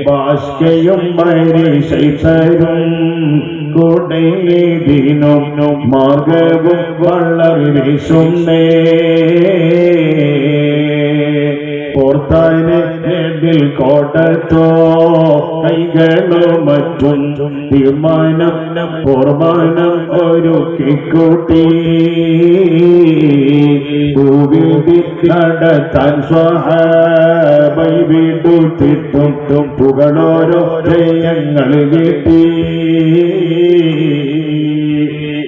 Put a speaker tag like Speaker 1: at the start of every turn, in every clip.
Speaker 1: ബാഷ്കയും പരീക്ഷയും കൂടീനും മാർഗവും വളരെ വീശുന്നേ പോർത്താനിൽ കോട്ടത്തോ കൈകളോ മറ്റും തീർമാനം പൂർമാനം ഒരു കിക്കൂട്ടി നടത്താൻ സ്വഹാബൈ വിടുത്തിട്ടും പുകളോരോ ജയങ്ങൾ കിട്ടി.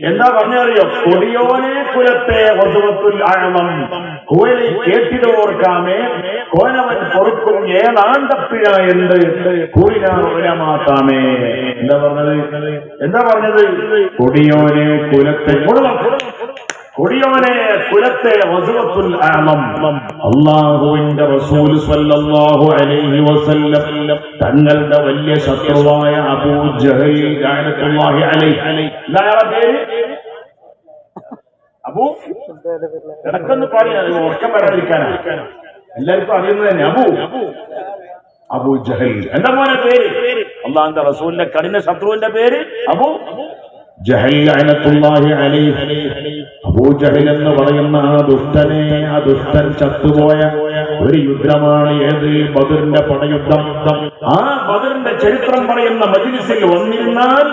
Speaker 2: എന്താ പറഞ്ഞറിയോ? കൊടിയോനെ കുലത്തെ വസുവത്തുൽ ആഴമം കോലി കേട്ടിടോർക്കാമേ കോനവൻ പൊറുക്കും ഏതാണ്ടപ്പിഴ എന്ന് കൂടിനാമാക്കാമേ. എന്താ പറഞ്ഞത്? കൊടിയോനെ കുലത്തെ കൊടിയോനെ കുലത്തെ വസുവത്തുൽ ആഴമം അല്ലാഹുവിന്റെ റസൂൽ സ്വല്ലല്ലാഹു അലൈഹി വസല്ലം തങ്ങളുടെ വലിയ ശത്രുവായ അബൂ ജഹൽ ലഅനത്തുല്ലാഹി അലൈഹി അബൂ ഇടക്കൊന്ന് പറയാൻ ഉറക്കം വരാതിരിക്കാനാണ്, എല്ലാവർക്കും അറിയുന്നത് തന്നെ. അബൂ ജഹൽ എന്താ മോനെ പേര്? അല്ലാഹുവിന്റെ റസൂലിന്റെ കഠിന ശത്രുവിന്റെ പേര് അബൂ ജഹൽ ലഅനത്തുല്ലാഹി അലൈഹി. അബൂ ജഹൽ എന്ന് പറയുന്ന ആ ദുഷ്ടൻ ചത്തുപോയ ഒരു യുദ്ധമാണ് ഏത്? ബദറിന്റെ പടയുദ്ധം. ആ ബദറിന്റെ ചരിത്രം പറയുന്ന മജ്ലിസിൽ വന്നിരുന്നാൽ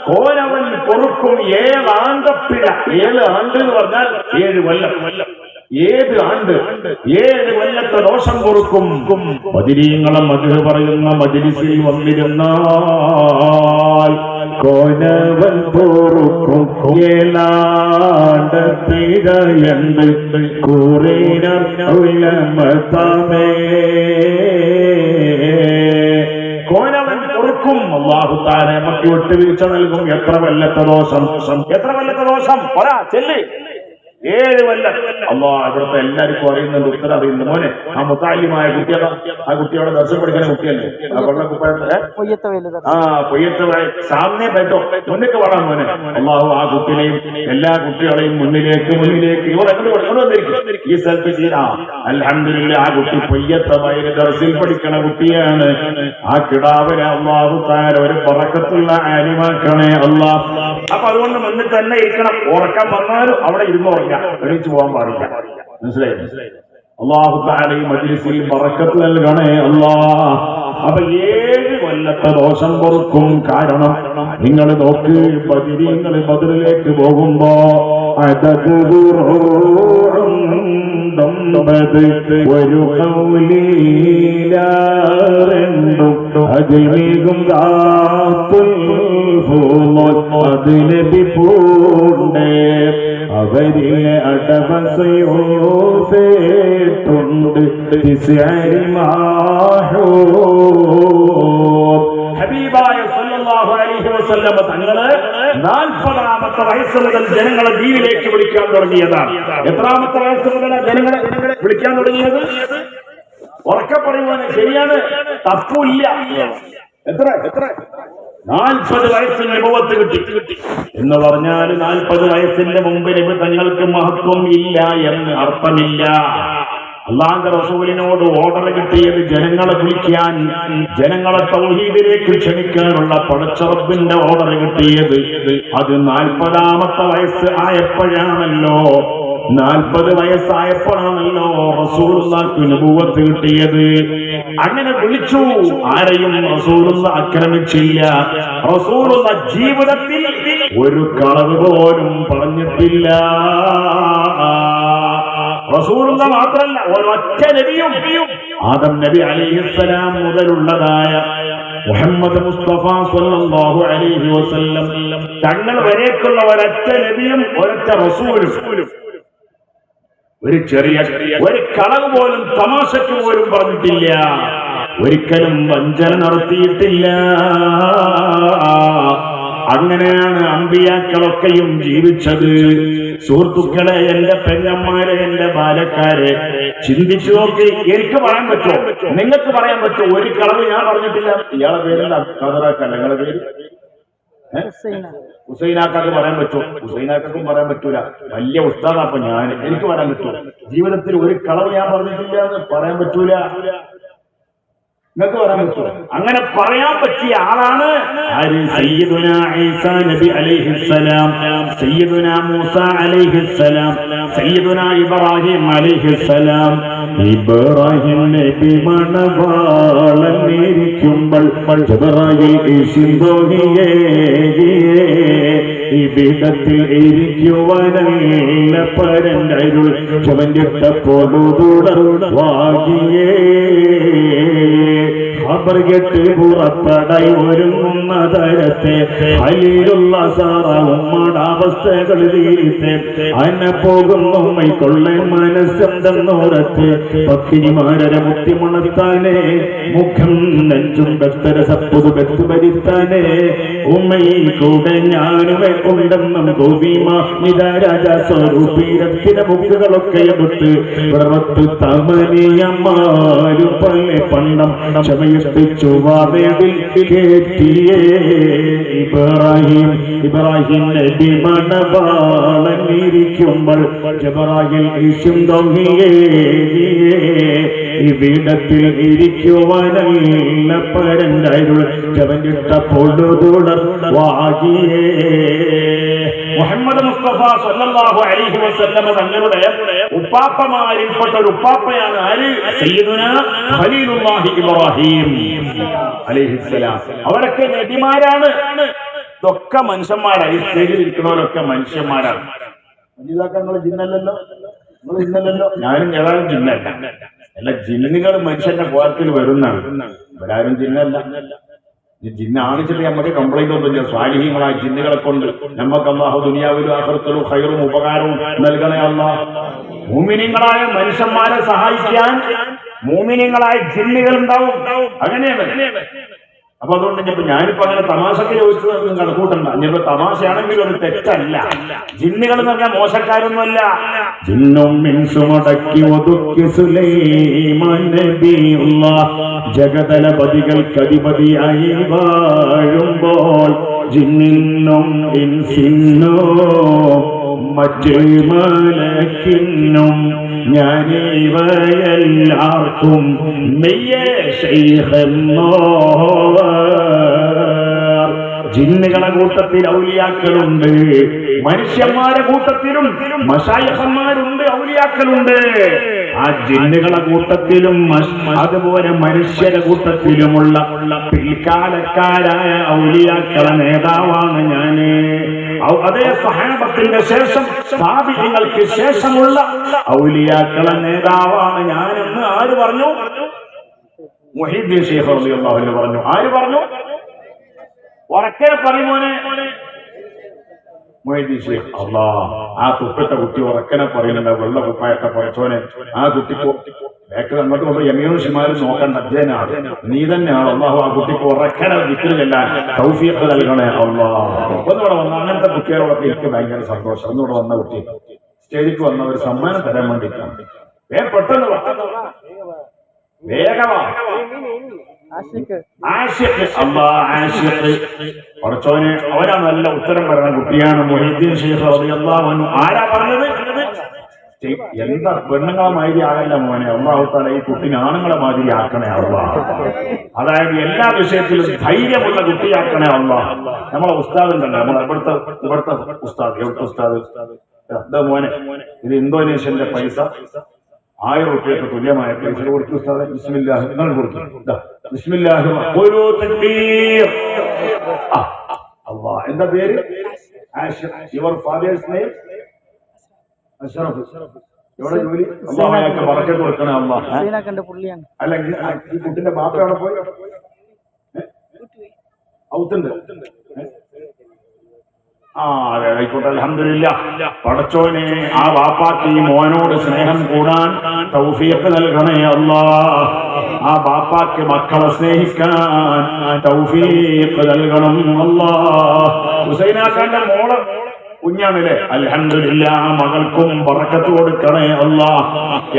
Speaker 2: കോനവൻ പൊറുക്കും 7 ആണ്ടപ്പിഴ. 7 ആണ്ട് എന്ന് പറഞ്ഞാൽ 7 കൊല്ലം. 7 ആണ്ട് 7 കൊല്ലത്തെ ദോഷം പൊറുക്കും. ബദരീങ്ങളെ മദ്ഹ് പറയുന്ന മജ്ലിസിൽ വന്നിരുന്നാൽ കോനവൻ പൊറുക്കും 7 ആണ്ടപ്പിഴ എന്ന് കൂറിന ഉലമതമേ. കോനവൻ പൊറുക്കും. അല്ലാഹു തആല നമുക്ക് വിട്ടുവീഴ്ച നൽകും. എത്ര കൊല്ലത്തെ ദോഷം? പറയാ ചെല്ലി 7 കൊല്ലം. അല്ലാഹ് ഇവിടുത്തെ എല്ലാവർക്കും അറിയുന്നുണ്ട്, ഉത്തരം അറിയുന്നു. മോനെ ആ മുത്താലിമായ കുട്ടിയുടെ ആ കുട്ടിയോടെ ദർശനം പഠിക്കുന്ന കുട്ടിയല്ലേ? പൊയ്യത്ത് സാമനെ പറ്റോ മുന്നേക്ക് പാടാൻ മോനെ. അല്ലാഹു ആ കുട്ടിയെയും എല്ലാ കുട്ടികളെയും മുന്നിലേക്ക് ഇവിടെ കൊണ്ടുവന്നിരിക്കും. ഈ സ്ഥലത്ത് അൽഹംദുലില്ലാ ആ കുട്ടി പൊയ്യത്തെ വയല് ദർശയിൽ പഠിക്കണ കുട്ടിയാണ്. ആ കിടാവിനെ അല്ലാഹു തആല ഒരു ബറക്കത്തുള്ള ആലിമാക്കണേ അല്ലാഹ്. അപ്പൊ അതുകൊണ്ട് മുന്നിൽ തന്നെ ഇരിക്കണം. ഉറക്കം വന്നാലും അവിടെ ഇരുന്ന് എണീച്ചു പോകാൻ പാടില്ല. മനസ്സിലായി? അല്ലാഹു തആല ഈ മജ്ലിസിൽ ബറക്കത്ത് നൽകണേ അല്ലാഹ്. അപ്പൊ 7 കൊല്ലത്തെ ദോഷം പൊറുക്കും. കാരണം നിങ്ങൾ നോക്ക്, ബദരീങ്ങൾ ബദറിലേക്ക് പോകുമ്പോ ഒരു കൗലീലാറെണ്ടും അതിലേകും അതിലി പൂണ്ടേ അവരിലെ അടവസയോണ്ട് ഹബീബായ സല്ലല്ലാഹു അലൈഹി വസല്ലം തങ്ങള് 40-ാമത്തെ വയസ്സ് മുതൽ ജനങ്ങളെ ദീനിലേക്ക് വിളിക്കാൻ തുടങ്ങിയതാണ്. എത്രാമത്തെ വയസ്സ് മുതൽ ജനങ്ങളെ വിളിക്കാൻ തുടങ്ങിയത്? ഉറക്കെ പറയുവാന് ശരിയാണ്, തപ്പില്ല. എത്ര 40 വയസ്സിന് അനുഭവത്ത് കിട്ടി എന്ന് പറഞ്ഞാൽ 40 വയസ്സിന്റെ മുമ്പിൽ തങ്ങൾക്ക് മഹത്വം ഇല്ല എന്ന് അർത്ഥമില്ല. അല്ലാഹുവിന്റെ റസൂലിനോട് ഓർഡർ കിട്ടിയത് ജനങ്ങളെ വിളിക്കാൻ, ജനങ്ങളെ തൗഹീദിലേക്ക് ക്ഷണിക്കാനുള്ള പടച്ച റബ്ബിന്റെ ഓർഡർ കിട്ടിയത് അത് 40-ാമത്തെ വയസ്സ് ആയപ്പോഴാണല്ലോ. 40 വയസ്സായപ്പോഴാണല്ലോ റസൂലുള്ളാഹിക്ക് നബുവത്ത് കിട്ടിയത്. അങ്ങനെ വിളിച്ചു. ആരെയും റസൂലുള്ള ആക്രമിച്ചില്ല. റസൂലുള്ള ജീവിതത്തിൽ ഒരു കളവ് പോലും പറഞ്ഞിട്ടില്ല. റസൂലുള്ള മാത്രല്ല, ഒരൊറ്റ നബിയും ആദം നബി അലൈഹിസ്സലാം മുതലുള്ളതായ മുഹമ്മദ് മുസ്തഫ സ്വല്ലല്ലാഹു അലൈഹി വസല്ലം തങ്ങൾ വരേക്കുള്ള ഒരൊറ്റ നബിയും ഒരൊറ്റ റസൂലും ഒരു ചെറിയ കളവ് പോലും തമാശയ്ക്ക് പോലും പറഞ്ഞിട്ടില്ല. ഒരിക്കലും വഞ്ചന നടത്തിയിട്ടില്ല. അങ്ങനെയാണ് അമ്പിയാക്കളൊക്കെയും ജീവിച്ചത്. സുഹൃത്തുക്കളെ, എന്റെ പെങ്ങന്മാരെ, എന്റെ ബാലക്കാരെ, ചിന്തിച്ചു നോക്കി. എനിക്ക് പറയാൻ പറ്റുമോ? നിങ്ങൾക്ക് പറയാൻ പറ്റുമോ? ഒരു കളവ് ഞാൻ പറഞ്ഞിട്ടില്ല. ഇയാളെ പേരിൽ കതറാക്കല്ല. നിങ്ങളുടെ പേര് ഹുസൈനാക്കാക്ക് പറയാൻ പറ്റും? ഹുസൈനാക്കും പറയാൻ പറ്റൂല. വലിയ ഉസ്താദാ അപ്പൊ ഞാൻ, എനിക്ക് പറയാൻ പറ്റൂല. ജീവിതത്തിൽ ഒരു കളവ് ഞാൻ പറഞ്ഞിട്ടില്ല എന്ന് പറയാൻ പറ്റൂല. നിങ്ങൾക്ക് പറയാൻ പറ്റൂല. അങ്ങനെ പറയാൻ പറ്റിയ ആളാണ് സയ്യിദുനാ ഈസാ നബി അലൈഹിസ്സലാം, സയ്യിദുനാ മൂസ അലൈഹിസ്സലാം, സയ്യിദുനാ ഇബ്രാഹിം അലൈഹിസ്സലാം. ഇബ്രാഹിം നബി മണവാളന്നിരിക്കുമ്പോൾ ജിബ്രായീൽ സിന്ദോഹിയേ ഇവിടത്തിൽ ഇരിക്കുവാനല്ല പരന്തരുൾ ചവഞ്ഞിട്ടപ്പോടുവാകിയേ ഖബർ കെട്ട് പുറപ്പെടായി ഒരുങ്ങുന്ന തരത്തെ ഖലീലുള്ള സാറ ഉമ്മയുടെ അവസ്ഥകൾ തീരത്തെ അന്ന പോകുന്നു മൈക്കൊള്ളൻ മനസ്സെന്തെന്നോരത്ത് പത്തിരിമാരര മുത്തിമണത്താനേ മുഖം നെഞ്ചും ബെത്തര സപ്പുതു ബെത്ത് ഭരിത്താനേ ഉമ്മയി കൂടെ ഞാനുമേ ഉണ്ടെന്നും ഗോവിമ നിതാരാജ സ്വരൂപീരത്തിലെ മുഖകളൊക്കെ എടുത്ത് പുറത്ത് തമനിയമാരും പല പണ്ടം ചുവാവേടിൽ കേട്ടിയേ ഇബ്രാഹിം നബി മണവാളന്നിരിക്കുമ്പോൾ ജിബ്രായീൽ സിന്ദോഹിയേ ഇവിടത്തിൽ ഇരിക്കുവാനല്ല പരന്തരുൾ ചവഞ്ഞിട്ടപ്പോടുവാകിയേ. മുഹമ്മദ് മുസ്തഫ സല്ലല്ലാഹു അലൈഹി വസല്ലം തങ്ങളുടെ ഉപ്പാപ്പമാരിൽപ്പെട്ട ഒരു ഉപ്പാപ്പയാണ് ആര്? സയ്യിദുനാ ഖലീലുല്ലാഹി ഇബ്രാഹിം അലൈഹിസ്സലാം. അവരൊക്കെ നബിമാരാണ്. ഇതൊക്കെ മനുഷ്യന്മാരാണ്. ഈ സ്റ്റേജിൽ ഇരിക്കുന്നവരൊക്കെ മനുഷ്യന്മാരാണ്. നിങ്ങൾ ജിന്നല്ലല്ലോ, നിങ്ങൾ ജിന്നല്ലല്ലോ. ഞാനും ഏതായാലും ജിന്നല്ല. എല്ലാ ജിന്നുകൾ മനുഷ്യന്റെ കോലത്തിൽ വരുന്നതാണ്. ഇവരാരും ജിന്നല്ല. ജിന്നാണിച്ചിട്ട് നമുക്ക് കംപ്ലൈന്റ് ഒന്നുമില്ല. സ്വാലിഹീങ്ങളായ ജിന്നുകളെ കൊണ്ട് നമുക്ക് അല്ലാഹു ദുനിയാവിലും ആഖിറത്തിലും ഖൈറും ഉപകാരവും നൽകണേ അല്ലാഹ്. മുഅ്മിനീങ്ങളായ മനുഷ്യന്മാരെ സഹായിക്കാൻ മുഅ്മിനീങ്ങളായ ജിന്നുകൾ ഉണ്ടാവും. അങ്ങനെയാണ്. അപ്പൊ അതുകൊണ്ട് ഞാനിപ്പോ അങ്ങനെ തമാശക്ക് ചോദിച്ചത് കണക്കൂട്ടണ്ട. ഇനിയിപ്പോ തമാശയാണെങ്കിലും അത് തെറ്റല്ല. ജിന്നുകൾ എന്ന് പറഞ്ഞാൽ മോശക്കാരൊന്നുമല്ല. ജിന്നും മിൻസുമടക്കി ഒതുക്കി സുലൈമാൻ നബിയുള്ളാഹ് ജഗതലപതികൾക്ക് അധിപതിയായി വാഴുമ്പോൾ ജിന്നിനും ഇൻസിനും മറ്റു മലക്കിനും ഞാനിവയെല്ലാവർക്കും മെയ്യേ ശൈഖെന്നോ. ജിന്നുകളെ കൂട്ടത്തിൽ ഔലിയാക്കളുണ്ട്, മനുഷ്യന്മാരെ കൂട്ടത്തിലും മശായിഖന്മാരുണ്ട്, ഔലിയാക്കളുണ്ട്. ആ ജിന്നുകളെ കൂട്ടത്തിലും അതുപോലെ മനുഷ്യരെ കൂട്ടത്തിലുമുള്ള പിൽക്കാലക്കാരായ ഔലിയാക്കളെ നേതാവാണ് ഞാന്. അതേ സഹാബത്തിന്റെ ശേഷം താബിഈങ്ങൾക്ക് ശേഷമുള്ള ഔലിയാക്കളെ നേതാവാണ് ഞാനെന്ന് ആര് പറഞ്ഞു? മുഹീദ്ദീൻ ശൈഖ് റളിയല്ലാഹു അൻഹു പറഞ്ഞു. ആര് പറഞ്ഞു? ഉറക്കെ പറയുമോനെ മുഹീദ്ദീൻ ശൈഖ്. അല്ലാഹ്, ആ തുപ്പിട്ട കുട്ടി ഉറക്കനെ പറയുന്നുണ്ട്. വെള്ള കുപ്പായത്തെ കുറച്ചോനെ ആ കുട്ടിക്ക് ബാക്കിൽ അങ്ങോട്ട് കൊണ്ട് യമീനും ഷിമാലും നോക്കേണ്ട അധ്യയനാണ്. നീ തന്നെയാണ്. അല്ലാഹു ആ കുട്ടിക്ക് ഉറക്കനെ ദിക്ർ ചെല്ലാൻ തൗഫീഖ് നൽകണേ അല്ലാഹ്. ഒന്നുകൂടെ വന്ന അങ്ങനത്തെ കുട്ടികളൊക്കെ എനിക്ക് ഭയങ്കര സന്തോഷം. ഒന്നുകൂടെ വന്ന കുട്ടി സ്റ്റേജിക്ക് വന്ന ഒരു സമ്മാനം തരാൻ വേണ്ടിയിട്ടാണ്. പെട്ടെന്ന് വേഗമാ. കുറച്ചോന് അവനാ നല്ല ഉത്തരം പറയുന്ന കുട്ടിയാണ് മുഹീദ്ദീൻ ശൈഖ് റളിയല്ലാഹു അൻഹു. ആരാ പറഞ്ഞത്? എന്താ പെണ്ണുങ്ങളെ മാതിരി ആകല്ല മോനെ. അല്ലാഹു തആല ഈ കുട്ടിനെ ആണുങ്ങളെ മാതിരി ആക്കണേ അല്ലാഹ്. അതായത് എല്ലാ വിഷയത്തിലും ധൈര്യമുള്ള കുട്ടിയാക്കണേ അല്ലാഹ്. നമ്മളെ ഉസ്താദ് ഉണ്ടല്ലോ, നമ്മളെ ഇവിടുത്തെ ഉസ്താദ്. എവിടുത്തെ ഉസ്താദ്? എന്താ മോനെ, ഇത് ഇന്തോനേഷ്യന്റെ പൈസ 1000 രൂപയ്ക്ക് തുല്യമായ പൈസ കൊടുത്തു ഉസ്താദെ. ബിസ്മില്ലാഹി നിങ്ങൾ കൊടുത്തു. ബിസ്മില്ലാഹി ഒരു തക്ബീർ. അല്ലാഹ്. എന്താ പേര്? Ashiq. Your father's name? Ashraf. എവിടെ ജോലി? അല്ലാഹു ബറക്കത്ത് കൊടുക്കണേ അല്ലാഹ്. അല്ലെങ്കിൽ ഈ കുട്ടിന്റെ ബാപ്പ എവിടെ പോയി? ഔത്തുണ്ട്. അതെ, ആയിക്കോട്ടെ. അൽഹംദുലില്ലാഹ്. പടച്ചോനെ ആ ബാപ്പാക്ക് ഈ മോനോട് സ്നേഹം കൂടാൻ തൗഫീഖ് നൽകണേ അല്ലാഹ്. ആ ബാപ്പാക്ക് മക്കളെ സ്നേഹിക്കാൻ തൗഫീഖ് നൽകണം അല്ലാഹ്. ഹുസൈനാക്കാന്റെ മോള് കുഞ്ഞാണല്ലേ, അൽഹംദുലില്ലാ. മകൾക്കും ബറക്കത്ത് കൊടുക്കണേ അല്ലാ,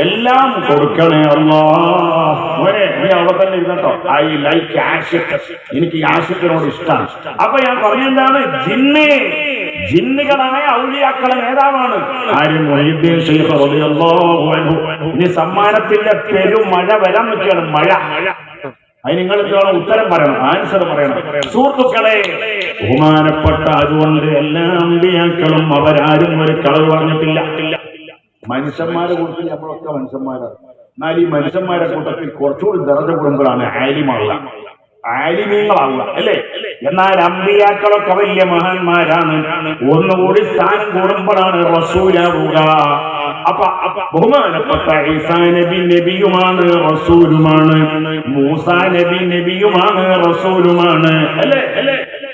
Speaker 2: എല്ലാം കൊടുക്കണേ അല്ലാ. മോനെ നീ അവിടെ തന്നെ ഇരുന്നോ. ഐ ലൈക്ക് ആഷിഖ്, എനിക്ക് ആഷിഖിനോട് ഇഷ്ടമാണ്. അപ്പൊ ഞാൻ പറഞ്ഞെന്താണ്, ജിന്നുകളായ ഔലിയാക്കളെ നേതാവാണ് ആര്? മുഹയ്യിദ്ദീൻ ശൈഖ് റളിയല്ലാഹു അൻഹു. ഇനി സമ്മാനത്തിന്റെ പെരുമഴ വരാൻ നിൽക്കുകയാണ്. മഴ. അതിന് നിങ്ങൾ ഉത്തരം പറയണം, ആൻസർ പറയണം. സുഹൃത്തുക്കളെ, ബഹുമാനപ്പെട്ട, അതുകൊണ്ട് എല്ലാ അമ്പിയാക്കളും അവരാരും ഒരു കളവ് പറഞ്ഞിട്ടില്ല. മനുഷ്യന്മാരെ കൂട്ടത്തിൽ നമ്മളൊക്കെ മനുഷ്യന്മാരാണ്. എന്നാൽ ഈ മനുഷ്യന്മാരെ കൂട്ടത്തിൽ കുറച്ചുകൂടി ദർജ കൂടുമ്പോഴാണ് ആലിമാവുക, ആലിമീങ്ങളാവുക, അല്ലേ? എന്നാൽ അമ്പിയാക്കളൊക്കെ വലിയ മഹാന്മാരാണ്. ഒന്നുകൂടി സ്ഥാനം കൂടുമ്പോഴാണ് റസൂലാവുക. അപ്പൊ ബഹുമാനപ്പെട്ട ഈസാ നബി നബിയുമാണ്, റസൂലുമാണ്. മൂസാ നബി നബിയുമാണ്, റസൂലുമാണ്, അല്ലേ?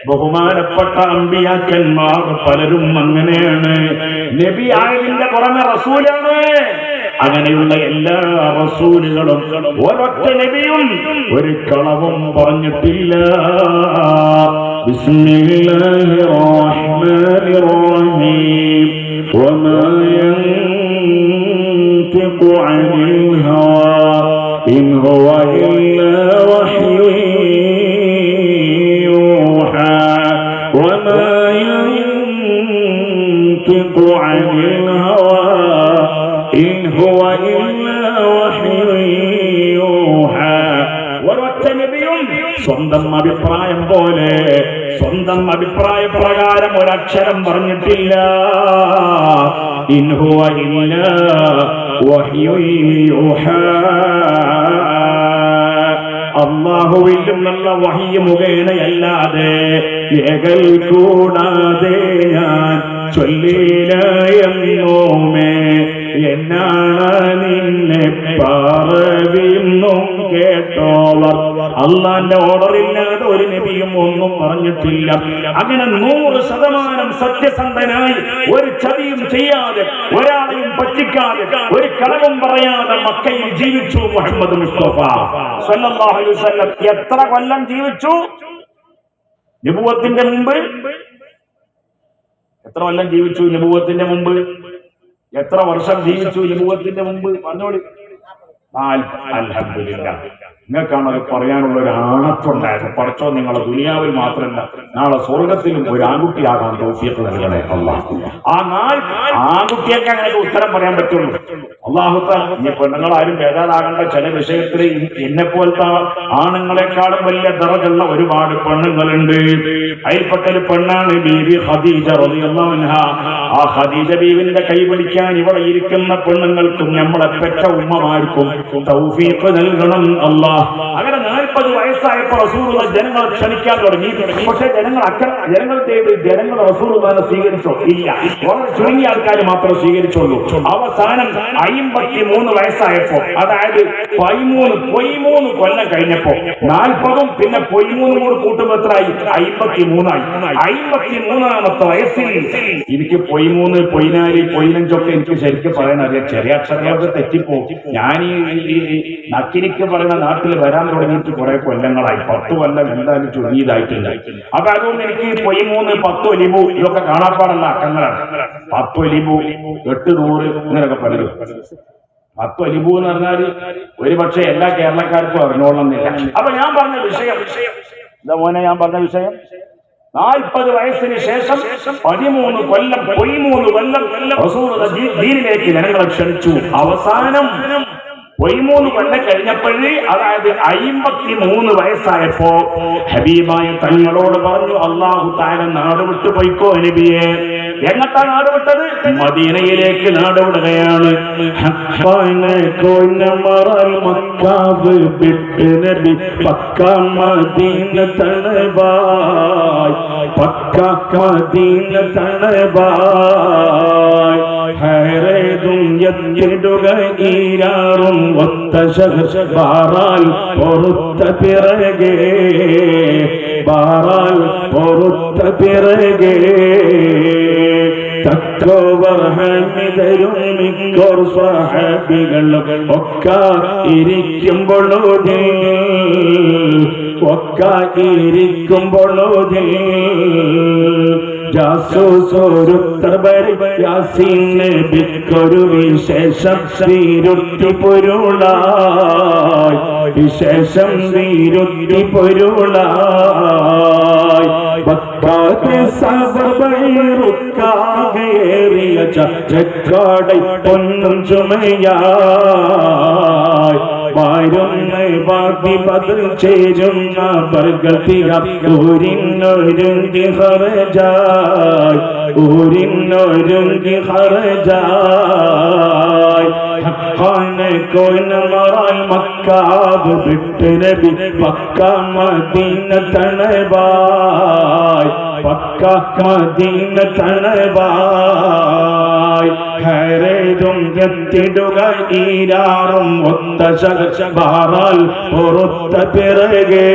Speaker 2: ബഹുമാനപ്പെട്ട അമ്പിയാക്കന്മാർ പലരും അങ്ങനെയാണ്. നബി ആയതിന്റെ പുറമെ റസൂലാണ്. അങ്ങനെയുള്ള എല്ലാ റസൂലുകളും ഒരൊറ്റ നബിയും ഒരു കളവും പറഞ്ഞിട്ടില്ല. ബിസ്മില്ലാഹിർ റഹ്മാനിർ റഹീം. വമാ യൻതിഖു അനിൽ ഹവാ ഇൻ ഹുവ ഇല്ലാ വഹ്യു യൂഹാ. വമാ യൻതിഖു അനിൽ ഹവാ ഇൻ ഹുവ ഇല്ലാ വഹ്യു യൂഹാ. ഒരൊറ്റ നബിയും സ്വന്തം അഭിപ്രായം പോലെ, സ്വന്തം അഭിപ്രായ പ്രകാരം ഒരക്ഷരം പറഞ്ഞിട്ടില്ല. ഇൻ ഹുവ ഇല്ലാ വഹ്യു യൂഹാ. അല്ലാഹുവിൽ നിന്നുള്ള വഹ്യ് മുഖേനയല്ലാതെ, ഏകൽ കൂടാതെ ഞാൻ ചൊല്ലില്ല എന്നോമേ. എന്നാണ് നിന്നെ പറവിന്നും കേട്ടോവർ. അള്ളാന്റെ ഓർഡറില്ലാതെ ഒരു നബിയും ഒന്നും പറഞ്ഞിട്ടില്ല. അങ്ങനെ 100% സത്യസന്ധനായി, ഒരു ചതിയും ചെയ്യാതെ, ഒരാളെയും പറ്റിക്കാതെ, ഒരു കളവും പറയാതെ മക്കയിൽ ജീവിച്ചു മുഹമ്മദ് മുസ്തഫ സല്ലല്ലാഹു അലൈഹി വസല്ലം. എത്ര കൊല്ലം ജീവിച്ചു നബുവത്തിന്റെ മുമ്പ്? എത്ര കൊല്ലം ജീവിച്ചു നബുവത്തിന്റെ മുമ്പ്? എത്ര വർഷം ജീവിച്ചു നബുവത്തിന്റെ മുമ്പ്? പറഞ്ഞോളി. 40. അൽഹംദുലില്ലാഹ്. നിങ്ങൾക്കാണ് അത് പറയാനുള്ള ഒരു ആണത്തുണ്ടായത്. പഠിച്ചോ, നിങ്ങളെ ദുനിയാവിൽ മാത്രമല്ല നാളെ സ്വർഗത്തിലും ഒരു ആൺകുട്ടിയാകാൻ തൗഫീഖ് നൽകണേ അല്ലാഹ്. ആ 4 ആൺകുട്ടിയൊക്കെ അങ്ങനെ ഉത്തരം പറയാൻ പറ്റുള്ളൂ. അല്ലാഹു തആല ഈ പെണ്ണുങ്ങളാരും ബേജാറാകേണ്ട. ചില വിഷയത്തിൽ എന്നെ പോലത്തെ ആണുങ്ങളെക്കാളും വലിയ ദറജുള്ള ഒരുപാട് പെണ്ണുങ്ങളുണ്ട്. അതിൽപ്പെട്ടൊരു പെണ്ണാണ് ബീവി ഖദീജ റളിയല്ലാഹു അൻഹാ. ആ ഖദീജ ബീവിന്റെ കൈ പിടിക്കാൻ ഇവിടെ ഇരിക്കുന്ന പെണ്ണുങ്ങൾക്കും നമ്മളെ പെറ്റ ഉമ്മമാർക്കും തൗഫീഖ് നൽകണം അല്ലാഹ്. അങ്ങനെ 40 വയസ്സായപ്പോ റസൂലുള്ള ജനങ്ങളെ ക്ഷണിക്കാൻ തുടങ്ങി. പക്ഷെ ജനങ്ങൾ റസൂലുള്ളാഹിനെ സ്വീകരിച്ചോ? ഇല്ല. വളരെ ചുരുങ്ങിയ ആൾക്കാർ മാത്രമേ സ്വീകരിച്ചുള്ളൂ. അവസാനം 53 വയസ്സായപ്പോ, അതായത് 13 കൊല്ലം കഴിഞ്ഞപ്പോ, 40 പിന്നെ 13 കൂടെ കൂട്ടുമ്പോൾ എത്രയായി? 53ആയി. 53ാമത്തെ വയസ്സിൽ എനിക്ക് 13, 14, 15 ഒക്കെ എനിക്ക് ശരിക്കും പറയാൻ അറിയാം. ചെറിയ അക്ഷരങ്ങളൊക്കെ തെറ്റിപ്പോ. ഞാൻ ഈ നക്കിനിക്ക് പറയുന്ന നാട്ടിൽ വരാൻ തുടങ്ങിയിട്ട് കുറെ കൊല്ലങ്ങളായി. 10 കൊല്ലം എന്തായാലും ചുരുങ്ങിയതായിട്ടുണ്ട്. അപ്പൊ അതുകൊണ്ട് എനിക്ക് 13, 10 ഒലിബു ഇതൊക്കെ കാണാപ്പാടുള്ള അക്കങ്ങളാണ്. 10 ഒലിബു, 8 100 ഇങ്ങനെയൊക്കെ പലരും. 10 ഒലിബു എന്ന് പറഞ്ഞാൽ ഒരു പക്ഷേ എല്ലാ കേരളക്കാർക്കും അറിഞ്ഞോളന്നില്ല. അപ്പൊ ഞാൻ പറഞ്ഞ വിഷയം എന്താ മോനെ? ഞാൻ പറഞ്ഞ വിഷയം 40 വയസ്സിന് ശേഷം 13 കൊല്ലം റസൂലുള്ളാഹി ദീനിലേക്ക് ജനങ്ങളെ ക്ഷണിച്ചു. അവസാനം 13 കൊല്ലം കഴിഞ്ഞപ്പോഴേ, അതായത് 53 വയസ്സായപ്പോ ഹബീബായ തങ്ങളോട് പറഞ്ഞു, അല്ലാഹു തആല നാട് വിട്ടു പോയിക്കോ നബിയെ. എങ്ങട്ടാ നാട് വിട്ടത്? മദീനയിലേക്ക് നാട് വിടുകയാണ്. ബാറാൽ പൊറുത്ത പിറകെ, ബാറാൽ പൊറുത്ത പിറകെ തക്കോവർ ഹമിദരും മിക്കോർ സ്വഹാബികളും ഒക്കെ ഇരിക്കുമ്പോഴോതിൽ
Speaker 1: ജാസൂസോരുത്തബരി യാസീൻ നബിക്കൊരു വിശേഷം വീരുത്തി പൊരുളായി വിശേഷം വീരുത്തി പൊരുളായി ബക്കാതെ സബബൈറുക്കാകേറിയ ചക്കാടൈ പൊന്നും ചുമയായി വാരുന്ന ബാക്കി പതിൽ ചേരുന്ന ബർഗത്തിയ ഊരിന്നൊരുങ്ങി ഹർജായ് ഊരിന്നൊരുങ്ങി ഹർജായ് ഹഖാനെ കോനമറാൽ മക്കാവ് വിട്ട് നബി പക്ക മദീന തണവായ് പക്ക മദീന തണവായ് ഹരേതും എത്തിടുക ഈരാറും ഒത്ത ബാറാൽ പൊറുത്ത പിറകെ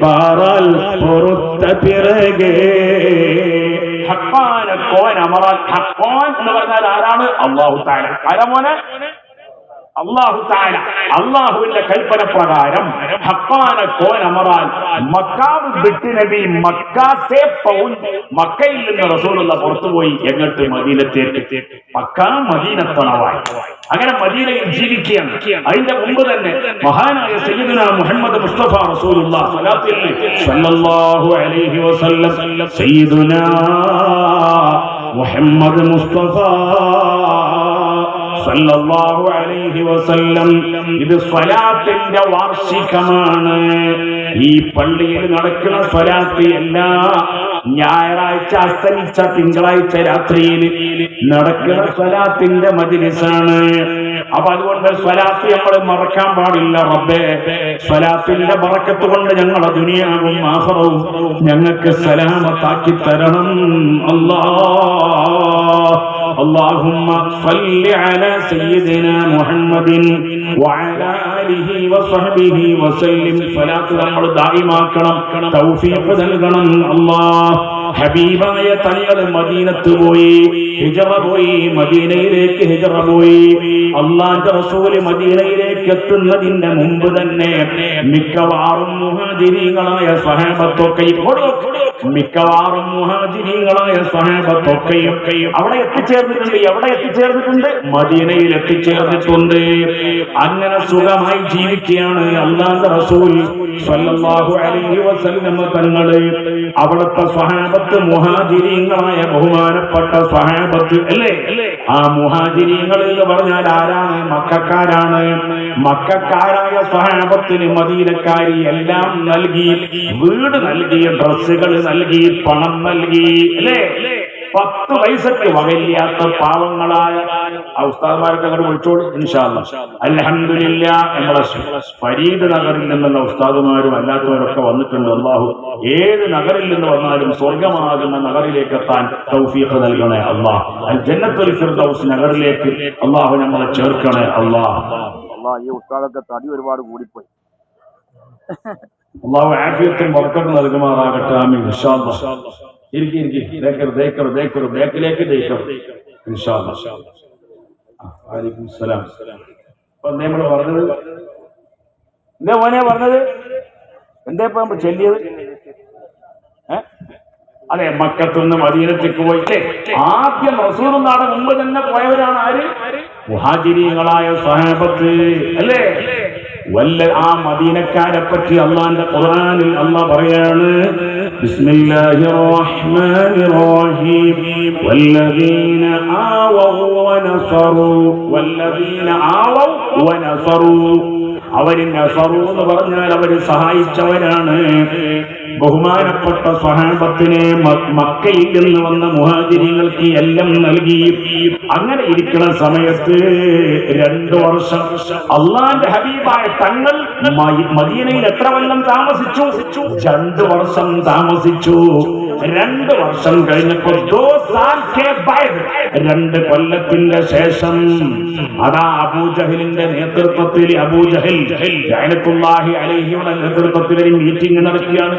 Speaker 1: ബാറാൽ പൊറുത്ത പിറകെ
Speaker 2: ഹഖാന കോൻ അമറാൻ ഹഖാൻ എന്ന് പറഞ്ഞാൽ ആരാണ്? അല്ലാഹു തആല. ആരാമോനെ? അല്ലാഹു തആല. അല്ലാഹുവിന്റെ കൽപ്പന പ്രകാരം ഹഖാന കോൻ അമറാൻ മക്കാവ് വിട്ട് നബി മക്കാസെ പൗൻ മക്കയിൽ നിന്ന് റസൂലുള്ള പുറത്തുപോയി എങ്ങോട്ട് മദീനത്തേക്ക് മക്ക മദീനത്തണവായി അങ്ങനെ മദീനയിൽ ജീവിക്കുകയാണ്. അതിന്റെ മുമ്പ് തന്നെ മഹാനായ സയ്യിദുനാ മുഹമ്മദ് മുസ്തഫ റസൂലുള്ളാഹി സ്വല്ലല്ലാഹു അലൈഹി വസല്ലം സയ്യിദുനാ മുഹമ്മദ് മുസ്തഫ സല്ലല്ലാഹു അലൈഹി വസല്ലം ഇത് സ്വലാത്തിന്റെ വാർഷികമാണ്. ഈ പള്ളിയിൽ നടക്കുന്ന സ്വലാത്ത് എല്ലാ ഞായറാഴ്ച അസ്തമിച്ച തിങ്കളാഴ്ച രാത്രിയിൽ നടക്കുന്ന സ്വലാത്തിന്റെ മജ്‌ലിസാണ്. അപ്പൊ അതുകൊണ്ട് സ്വലാത്ത് നമ്മൾ മറക്കാൻ പാടില്ല. റബ്ബേ, സ്വലാത്തിന്റെ ബറക്കത്ത് കൊണ്ട് ഞങ്ങളെ ദുനിയാവും ആഖിറവും ഞങ്ങൾക്ക് സലാമത്താക്കി തരണം. اللهم صل على سيدنا محمد وعلى آله وصحبه وسلم. സ്വലാത്ത് നമ്മൾ ദായിമാക്കണം, തൗഫീഖ് നൽകണം അല്ലാഹ്. ഹബീബായ തങ്ങൾ മദീനത്ത് പോയി, ഹിജറ പോയി, മദീനയിലേക്ക് ഹിജറ പോയി. അല്ലാഹുവിന്റെ റസൂൽ മദീനയിലേക്ക് എത്തുന്നതിന്റെ മുമ്പ് തന്നെ മിക്കവാറും മുഹാജിരീങ്ങളായ സ്വഹാബത്തൊക്കെയും അവിടെ എത്തിച്ചേർന്നിട്ടുണ്ട്. എവിടെ എത്തിച്ചേർന്നിട്ടുണ്ട്? മദീനയിൽ എത്തിച്ചേർന്നിട്ടുണ്ട്. അങ്ങനെ സുഖമായി ജീവിക്കുകയാണ് അല്ലാഹുവിന്റെ റസൂൽ സ്വല്ലല്ലാഹു അലൈഹി വസല്ലം തങ്ങള്. അവിടുത്തെ സ്വഹാബത്ത് മുഹാജിരീങ്ങളായ ബഹുമാനപ്പെട്ട സ്വഹാബത്ത് അല്ലേ? ആ മുഹാജിരീങ്ങൾ എന്ന് പറഞ്ഞാൽ ആരാണ്? മക്കക്കാരാണ്. മക്കക്കാരായ സ്വഹാബത്തിന് മദീനക്കാരി എല്ലാം നൽകി, വീട് നൽകി, ഡ്രസ്സുകൾ നൽകി, പണം നൽകി അല്ലേ? 10 പൈസക്ക് വകയില്ലാത്ത പാവങ്ങളായ ഉസ്താദ്മാർക്ക് അങ്ങോട്ട് വിളിച്ചോളൂ ഇൻഷാ അല്ലാഹ്. അൽഹംദുലില്ലാഹ് നമ്മളെ ഫരീദ് നഗറിൽ നിന്നുള്ള ഉസ്താദുമാരും അല്ലാത്തവരൊക്കെ വന്നിട്ടുണ്ട്. അല്ലാഹു ഏത് നഗറിൽ നിന്ന് വന്നാലും സ്വർഗമാകുന്ന നഗറിലേക്ക് എത്താൻ തൗഫീഖ് നൽകണേ അല്ലാഹ്. അൽ ജന്നത്തുൽ ഫിർദൗസ് നഗറിലേക്ക് അല്ലാഹു നമ്മളെ ചേർക്കണേ അല്ലാഹ്. ഈ ഉസ്താദൊക്കെ തടി ഒരുപാട് കൂടിപ്പോയി. അല്ലാഹു ആഫിയത്തും ബർക്കത്തും നൽകുമാറാകട്ടെ. ആമീൻ. ഇൻഷാ അല്ലാഹ്. ബേക്കിലേക്ക് ഇൻഷാ അല്ലാഹ്. വഅലൈക്കും സലാം. നമ്മൾ പറഞ്ഞത് എന്താ മോനെ പറഞ്ഞത്? എന്താ ഇപ്പൊ നമ്മൾ ചൊല്ലിയത്? അതെ, മക്കത്തുനിന്ന് മദീനത്തേക്ക് പോയില്ലേ? ആദ്യം റസൂലുള്ളാഹിയുടെ മുമ്പ് തന്നെ പോയവരാണ് ആര്? മുഹാജിരീങ്ങളായ സ്വഹാബത്ത് അല്ലേ? ആ മദീനക്കാരെ പറ്റി അല്ലാഹുവിന്റെ ഖുർആനിൽ അല്ലാഹ് പറയാണ്, ബിസ്മില്ലാഹിർ റഹ്മാനിർ റഹീം വല്ലദീന ആവൗ വനസറു. അവര് നസറു എന്ന് പറഞ്ഞാൽ അവര് സഹായിച്ചവരാണ്. ബഹുമാനപ്പെട്ട സ്വഹാബത്തിനെ മക്കയിൽ നിന്ന് വന്ന മുഹാജിരികൾക്ക് എല്ലാം നൽകി. അങ്ങനെ ഇരിക്കുന്ന സമയത്ത് 2 വർഷം അള്ളാന്റെ ഹബീബായ തങ്ങൾ മദീനയിൽ എത്ര കൊല്ലം താമസിച്ചു? 2 വർഷം താമസിച്ചു. 2 വർഷം കഴിഞ്ഞപ്പോൾ 2 കൊല്ലത്തിന്റെ ശേഷം അതാ അബൂജഹലിന്റെ നേതൃത്വത്തിൽ അബൂജഹൽ ലഅനത്തുല്ലാഹി അലൈഹിയുടെ നേതൃത്വത്തിൽ ഒരു മീറ്റിംഗ് നടക്കുകയാണ്.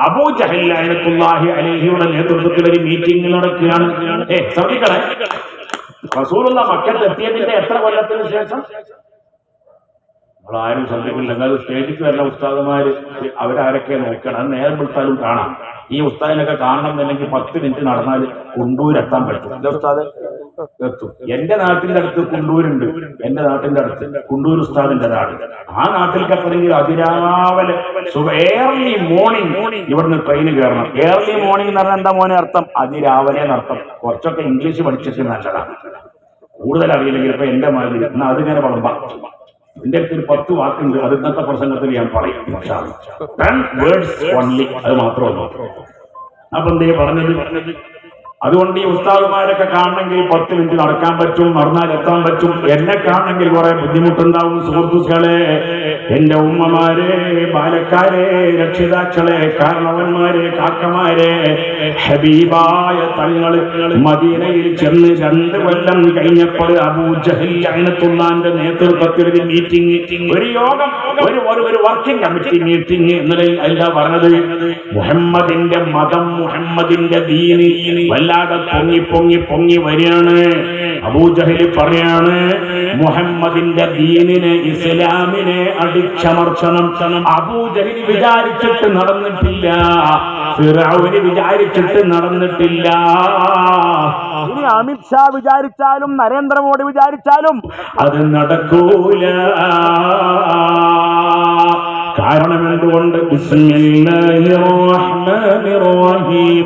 Speaker 2: അബൂജഹൽ ലഅനത്തുല്ലാഹി അലൈഹിയുടെ നേതൃത്വത്തിൽ ഒരു മീറ്റിംഗ് നടക്കുകയാണ്. ശ്രദ്ധിക്കണേ, റസൂലുള്ളാഹി മക്കത്ത് എത്തിയതിന്റെ എത്ര കൊല്ലത്തിന് ശേഷം? നമ്മളാരും ശ്രദ്ധിക്കില്ല. എന്നാൽ സ്റ്റേജിൽ വരുന്ന ഉസ്താദുമാര് അവരാരൊക്കെ നോക്കണം. അത് നേരം വിളിച്ചാലും കാണാം. ഈ ഉസ്താദിനൊക്കെ കാണണം എന്നുണ്ടെങ്കിൽ 10 മിനിറ്റ് നടന്നാൽ കുണ്ടൂരെത്താൻ പറ്റും. അല്ലെ ഉസ്താദ്? എത്തും. എന്റെ നാട്ടിന്റെ അടുത്ത് കുണ്ടൂരുണ്ട്. എന്റെ നാട്ടിന്റെ അടുത്ത് കുണ്ടൂർ ഉസ്താദിന്റെ നാട്. ആ നാട്ടിലേക്ക് എത്തണമെങ്കിൽ അതിരാവിലെ ഏർലി മോർണിംഗ് ഇവിടുന്ന് ട്രെയിന് കയറണം. ഏർലി മോർണിംഗ് എന്ന് പറഞ്ഞാൽ എന്താ മോനെ അർത്ഥം? അതിരാവിലെ എന്നർത്ഥം. കുറച്ചൊക്കെ ഇംഗ്ലീഷ് പഠിച്ചിട്ട് നല്ലതാണ്. കൂടുതൽ അറിയില്ലെങ്കിൽ ഇപ്പൊ എന്റെ മാതിരി എന്നാ അതിങ്ങനെ വളമ്പാം. എന്റെ അടുത്ത് ഒരു 10 വാക്കുണ്ട്. അത് ഇന്നത്തെ പ്രസംഗത്തിൽ ഞാൻ പറയും. 10 words only. അത് മാത്രമല്ല. അപ്പൊ എന്തേ പറഞ്ഞത്? അതുകൊണ്ട് ഈ ഉസ്താദുമാരൊക്കെ കാണണമെങ്കിൽ 10 മിനിറ്റ് നടക്കാൻ പറ്റും, നടന്നാൽ എത്താൻ പറ്റും. എന്നെ കാണണമെങ്കിൽ കുറെ ബുദ്ധിമുട്ടുണ്ടാവും. സുഹൃത്തുക്കളെ, എന്റെ ഉമ്മമാരെ, ബാലക്കാരെ, രക്ഷിതാക്കളെ, കാരണവന്മാരെ, കാക്കമാരെ, ഹബീബായ തങ്ങള് മദീനയിൽ ചെന്ന് 2 കൊല്ലം കഴിഞ്ഞപ്പോൾ അബൂജഹൽ ലഅനത്തുള്ളാഹിന്റെ നേതൃത്വത്തിൽ ഒരു മീറ്റിംഗ്, ഒരു യോഗം, ഒരു വർക്കിംഗ് കമ്മിറ്റി മീറ്റിംഗ്. ഇന്നലെ അല്ല പറഞ്ഞത് മുഹമ്മദിന്റെ മതം, മുഹമ്മദിന്റെ ദീന് വല്ലാതെ പൊങ്ങി വരികയാണ്. അബൂജഹൽ പറയാണ് മുഹമ്മദിന്റെ ദീനിനെ, ഇസ്ലാമിനെ അടിച്ചമർച്ചണം. അബൂജഹൽ വിചാരിച്ചിട്ട് നടന്നിട്ടില്ല, ഫിറഔന് വിചാരിച്ചിട്ട് നടന്നിട്ടില്ല. ഇനി അമിത്ഷാ വിചാരിച്ചാലും നരേന്ദ്രമോദി വിചാരിച്ചാലും അത് നടക്കൂല. കാരണം എന്തുകൊണ്ട്? ബിസ്മില്ലാഹിർ റഹ്മാനിർ റഹീം.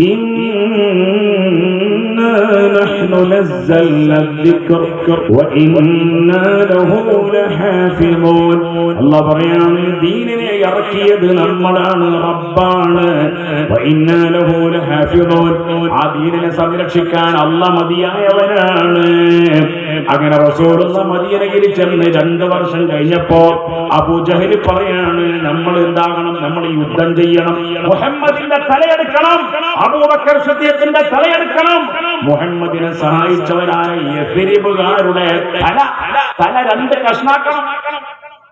Speaker 2: ഇന്നാ നഹ്നു നസ്സൽനാ الذിക്ർ വഇന്നാ ലഹു ലഹാഫിളൂൻ. അല്ലാഹു പറയാണ് ദീനിനെ ഇറക്കിയത് നമ്മളാണ്, റബ്ബാണ്. വഇന്നാ ലഹു ലഹാഫിളൂൻ. ആ ദീനിനെ സംരക്ഷിക്കാൻ അല്ലാഹ് മതിയായവനാണ്. അങ്ങനെ റസൂലുള്ളാഹി മദീനയിൽ ചെന്ന് 2 വർഷം കഴിഞ്ഞപ്പോ അബൂജഹൽ പറയാണ് നമ്മൾ എന്താകണം? നമ്മൾ യുദ്ധം ചെയ്യണം, മുഹമ്മദിന്റെ തലയെടുക്കണം, അബൂബക്കർ സിദ്ദീഖിന്റെ തലയെടുക്കണം. മുഹമ്മദിനെ സഹായിച്ചവരായ യസ്രിബുകാരുടെ തല 2 കഷ്ണാക്കണം.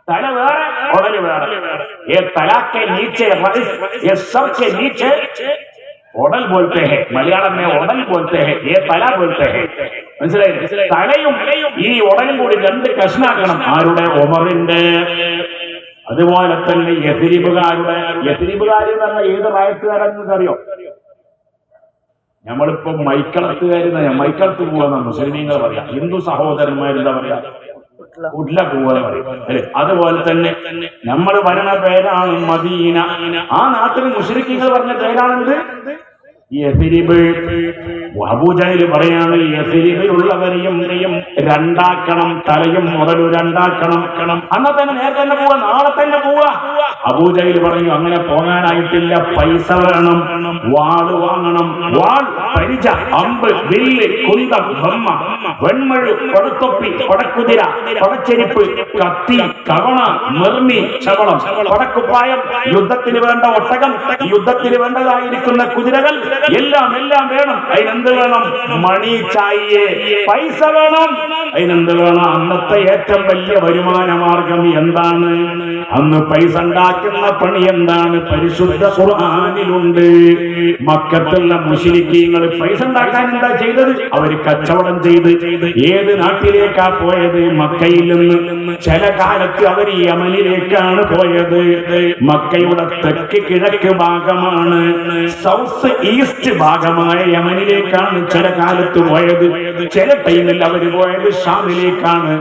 Speaker 2: തല വേറെ, ഉടല് വേറെ. ये तलाक के नीचे ये सब के नीचे उड़ल बोलते हैं. मलयालम में उड़ल बोलते हैं, ये तला बोलते हैं. മനസ്സിലായി? തലയും ഈ ഉടലും കൂടി 2 കഷ്ണാക്കണം. ആരുടെ? ഉമറിന്റെ. അതുപോലെ തന്നെ യസ്രിബുകാരുടെ. യസ്രിബുകാർ എന്ന് പറഞ്ഞാൽ ഏത് റായത്തുകാരെന്ന് അറിയോ? നമ്മളിപ്പോ മൈക്കളത്ത് പോവാന്ന മുസ്ലിമീങ്ങൾ പറയാം. ഹിന്ദു സഹോദരന്മാരെന്താ പറയാ? ഉഡ്ല പോവാന്ന് പറയും. അല്ലെ? അതുപോലെ തന്നെ നമ്മൾ ഭരണ പേരാണ് മദീന. ആ നാട്ടിൽ മുശ്രിക്കുകൾ പറഞ്ഞ പേരാണെന്ത്? യസ്രിബ്. അബൂജഹൽ പറയാണ് യസ്രിബിലുള്ളവരെയും 2ആക്കണം, തലയും മുതലും 2ആക്കണം. അന്നാ തന്നെ നേരത്തെ തന്നെ പോവാ, നാളെ തന്നെ പോവാ. അബൂജഹൽ പറഞ്ഞു അങ്ങനെ പോകാനായിട്ടില്ല, പൈസ വേണം, വാള് വാങ്ങണം. വാൾ, പരിച, അമ്പ്, വില്ല്, കുന്തം, ബൊമ്മ, വെൺമഴു, കൊടത്തൊപ്പി, കൊടക്കുതിര, കൊടച്ചെരിപ്പ്, കത്തി, കവണ, നിർമ്മി, ശവളം, കൊടക്കുപ്പായം, യുദ്ധത്തിന് വേണ്ട ഒട്ടകം, യുദ്ധത്തിന് വേണ്ടതായിരിക്കുന്ന കുതിരകൾ, എല്ലാം വേണം. അതിനെന്ത് വേണം? മണി, ചായയെ, പൈസ വേണം. അതിനെന്ത് വേണം? അന്നത്തെ ഏറ്റവും വലിയ വരുമാന മാർഗം എന്താണ്? അന്ന് പൈസ ഉണ്ടാക്കുന്ന പണി എന്താണ്? പരിശുദ്ധ ഖുർആനിലുണ്ട്. മക്കത്തുള്ള മുശ്രിക്കീങ്ങൾ പൈസ ഉണ്ടാക്കാൻ എന്താ ചെയ്തത്? അവര് കച്ചവടം ചെയ്ത് ഏത് നാട്ടിലേക്കാ പോയത്? മക്കയിൽ നിന്ന്. ചില കാലത്ത് അവർ യമനിലേക്കാണ് പോയത്. മക്കയുടെ തെക്ക് കിഴക്ക് ഭാഗമാണ്, സൗത്ത് ഈസ്റ്റ് ഭാഗമായ യമനിലേക്കാണ് ചില കാലത്ത് പോയത്. ചില ടൈമിൽ അവർ പോയത് ഷാമിലേക്കാണ്.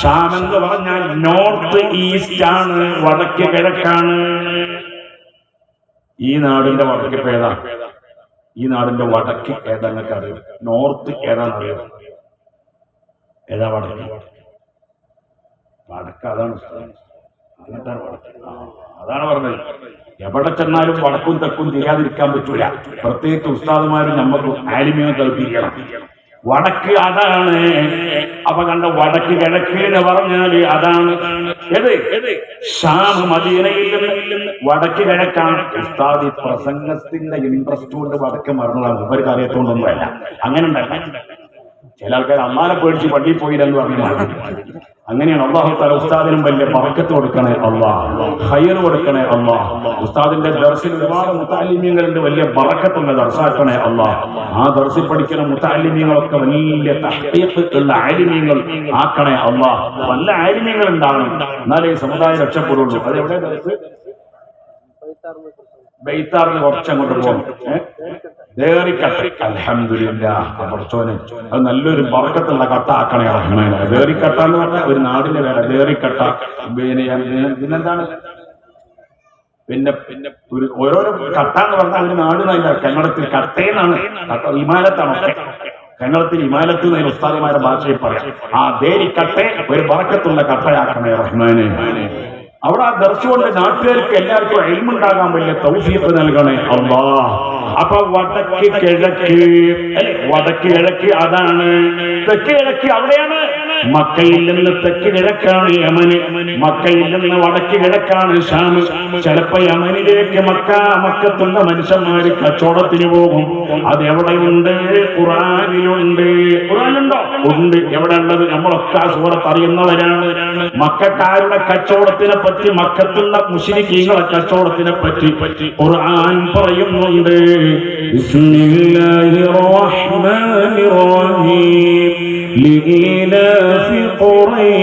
Speaker 2: ഷാം എന്ന് പറഞ്ഞാൽ നോർത്ത് ഈസ്റ്റ് ആണ്, വടക്ക് കിഴക്കാണ്. ഈ നാടിന്റെ വടക്ക് ഏതാ? ഈ നാടിന്റെ വടക്ക് ഏതാന്നൊക്കെ അറിയാം. നോർത്ത് ഏതാണെന്നറിയാം? ഏതാ വടക്ക്? വടക്ക് അതാണ്. അതാണ് പറഞ്ഞത്. എവിടെ ചെന്നാലും വടക്കും തെക്കും തിരിയാതിരിക്കാൻ പറ്റൂല. പ്രത്യേകിച്ച് ഉസ്താദുമാരും നമുക്ക് ആലിമ്യം കൽപ്പിക്കണം. വടക്ക് അതാണ്. അപ്പൊ കണ്ട വടക്ക് കിഴക്ക് എന്ന് പറഞ്ഞാൽ അതാണ്. ഷാം മദീനയിൽ നിന്ന് വടക്ക് കിഴക്കാണ്. ഉസ്താദ് പ്രസംഗത്തിന്റെ ഇൻട്രസ്റ്റ് കൊണ്ട് വടക്ക് മറന്നതാണ്. ഇവർക്ക് അറിയത്തോണ്ടൊന്നുമല്ല. അങ്ങനെ ഉണ്ടല്ല. ചില ആൾക്കാർ അള്ളാനെ പേടിച്ച് പള്ളിയിൽ പോയില്ലെന്ന് പറഞ്ഞു. അങ്ങനെയാണ്. അള്ളാഹു തആല ഉസ്താദിനും വലിയ ബറക്കത്ത് കൊടുക്കണേ അള്ളാഹ്, ഖൈർ കൊടുക്കണേ അള്ളാഹ്. ഉസ്താദിന്റെ ദർസിൽ ഒരുപാട് മുതഅല്ലിമീങ്ങളുണ്ട്, വലിയ ബറക്കത്തുള്ള ദർസാക്കണേ അള്ളാഹ്. ആ ദർസിൽ പഠിക്കുന്ന മുതഅല്ലിമീങ്ങളൊക്കെ വലിയ തഹ്ഖീഖ് ഉള്ള ആലിമീങ്ങൾ ആക്കണേ അള്ളാഹ്. നല്ല ആലിമീങ്ങൾ ഉണ്ടാകണം, എന്നാലേ സമുദായം രക്ഷപ്പെടുള്ളൂ. അതെവിടെ ദർസ്? ബൈത്താറിന് കുറച്ചങ്ങോട്ട് പോകും. അൽഹംദുലില്ലാഹ്. പഠിച്ചോനെ അത് നല്ലൊരു ബറക്കത്തുള്ള കട്ട ആക്കണേ റഹ്മാനെ. ദേറിക്കട്ട എന്ന് പറഞ്ഞാൽ ഒരു നാടിന്റെ പേര്. ദേറിക്കട്ട പിന്നെന്താണ്, പിന്നെ ഒരു ഓരോരോ കട്ട എന്ന് പറഞ്ഞാൽ ഒരു നാട് നല്ല കന്നഡത്തിൽ കട്ടയെന്നാണ്. ഇമാലത്താണ് ഒക്കെ കന്നഡത്തിൽ ഇമാലത്ത് എന്ന് ഉസ്താദിമാരുടെ ഭാഷയിൽ പറയാം. ആ ദേരിക്കട്ടെ ഒരു ബറക്കത്തുള്ള കട്ടയാക്കണേ റഹ്മാനെ. അവിടെ ആ ദർശ കൊണ്ട് നാട്ടുകാർക്ക് എല്ലാവർക്കും ഇൽമുണ്ടാകാൻ വലിയ തൗഫീഖ് നൽകണേ അല്ലാഹ്. അപ്പൊ വടക്ക് കിഴക്ക്, വടക്ക് കിഴക്ക് അതാണ്. തെക്ക് കിഴക്ക് അവിടെയാണ്. മക്കയിൽ നിന്ന് തെക്ക് കിഴക്കാണ് യമന്, മക്കയിൽ നിന്ന് വടക്ക് കിഴക്കാണ് ഷാം. ചിലപ്പോ യമനിലേക്ക് മക്കത്തുള്ള മനുഷ്യന്മാര് കച്ചവടത്തിന് പോകും. അതെവിടെയുണ്ട്? ഖുർആനിലുണ്ട്. ഖുർആനിലുണ്ടോ? ഉണ്ട്. എവിടെ ഉള്ളത്? നമ്മളൊക്കെ ആ സൂറത്ത് അറിയുന്നവരാണ്. മക്കക്കാരുടെ കച്ചവടത്തിനെ പറ്റി, മക്കത്തുള്ള മുശ്രിക്കീങ്ങളുടെ കച്ചവടത്തിനെ പറ്റി ഖുർആൻ പറയുന്നുണ്ട്. ബിസ്മില്ലാഹിർ റഹ്മാനിർ റഹീം ലീലാഫി ഖുറൈശ്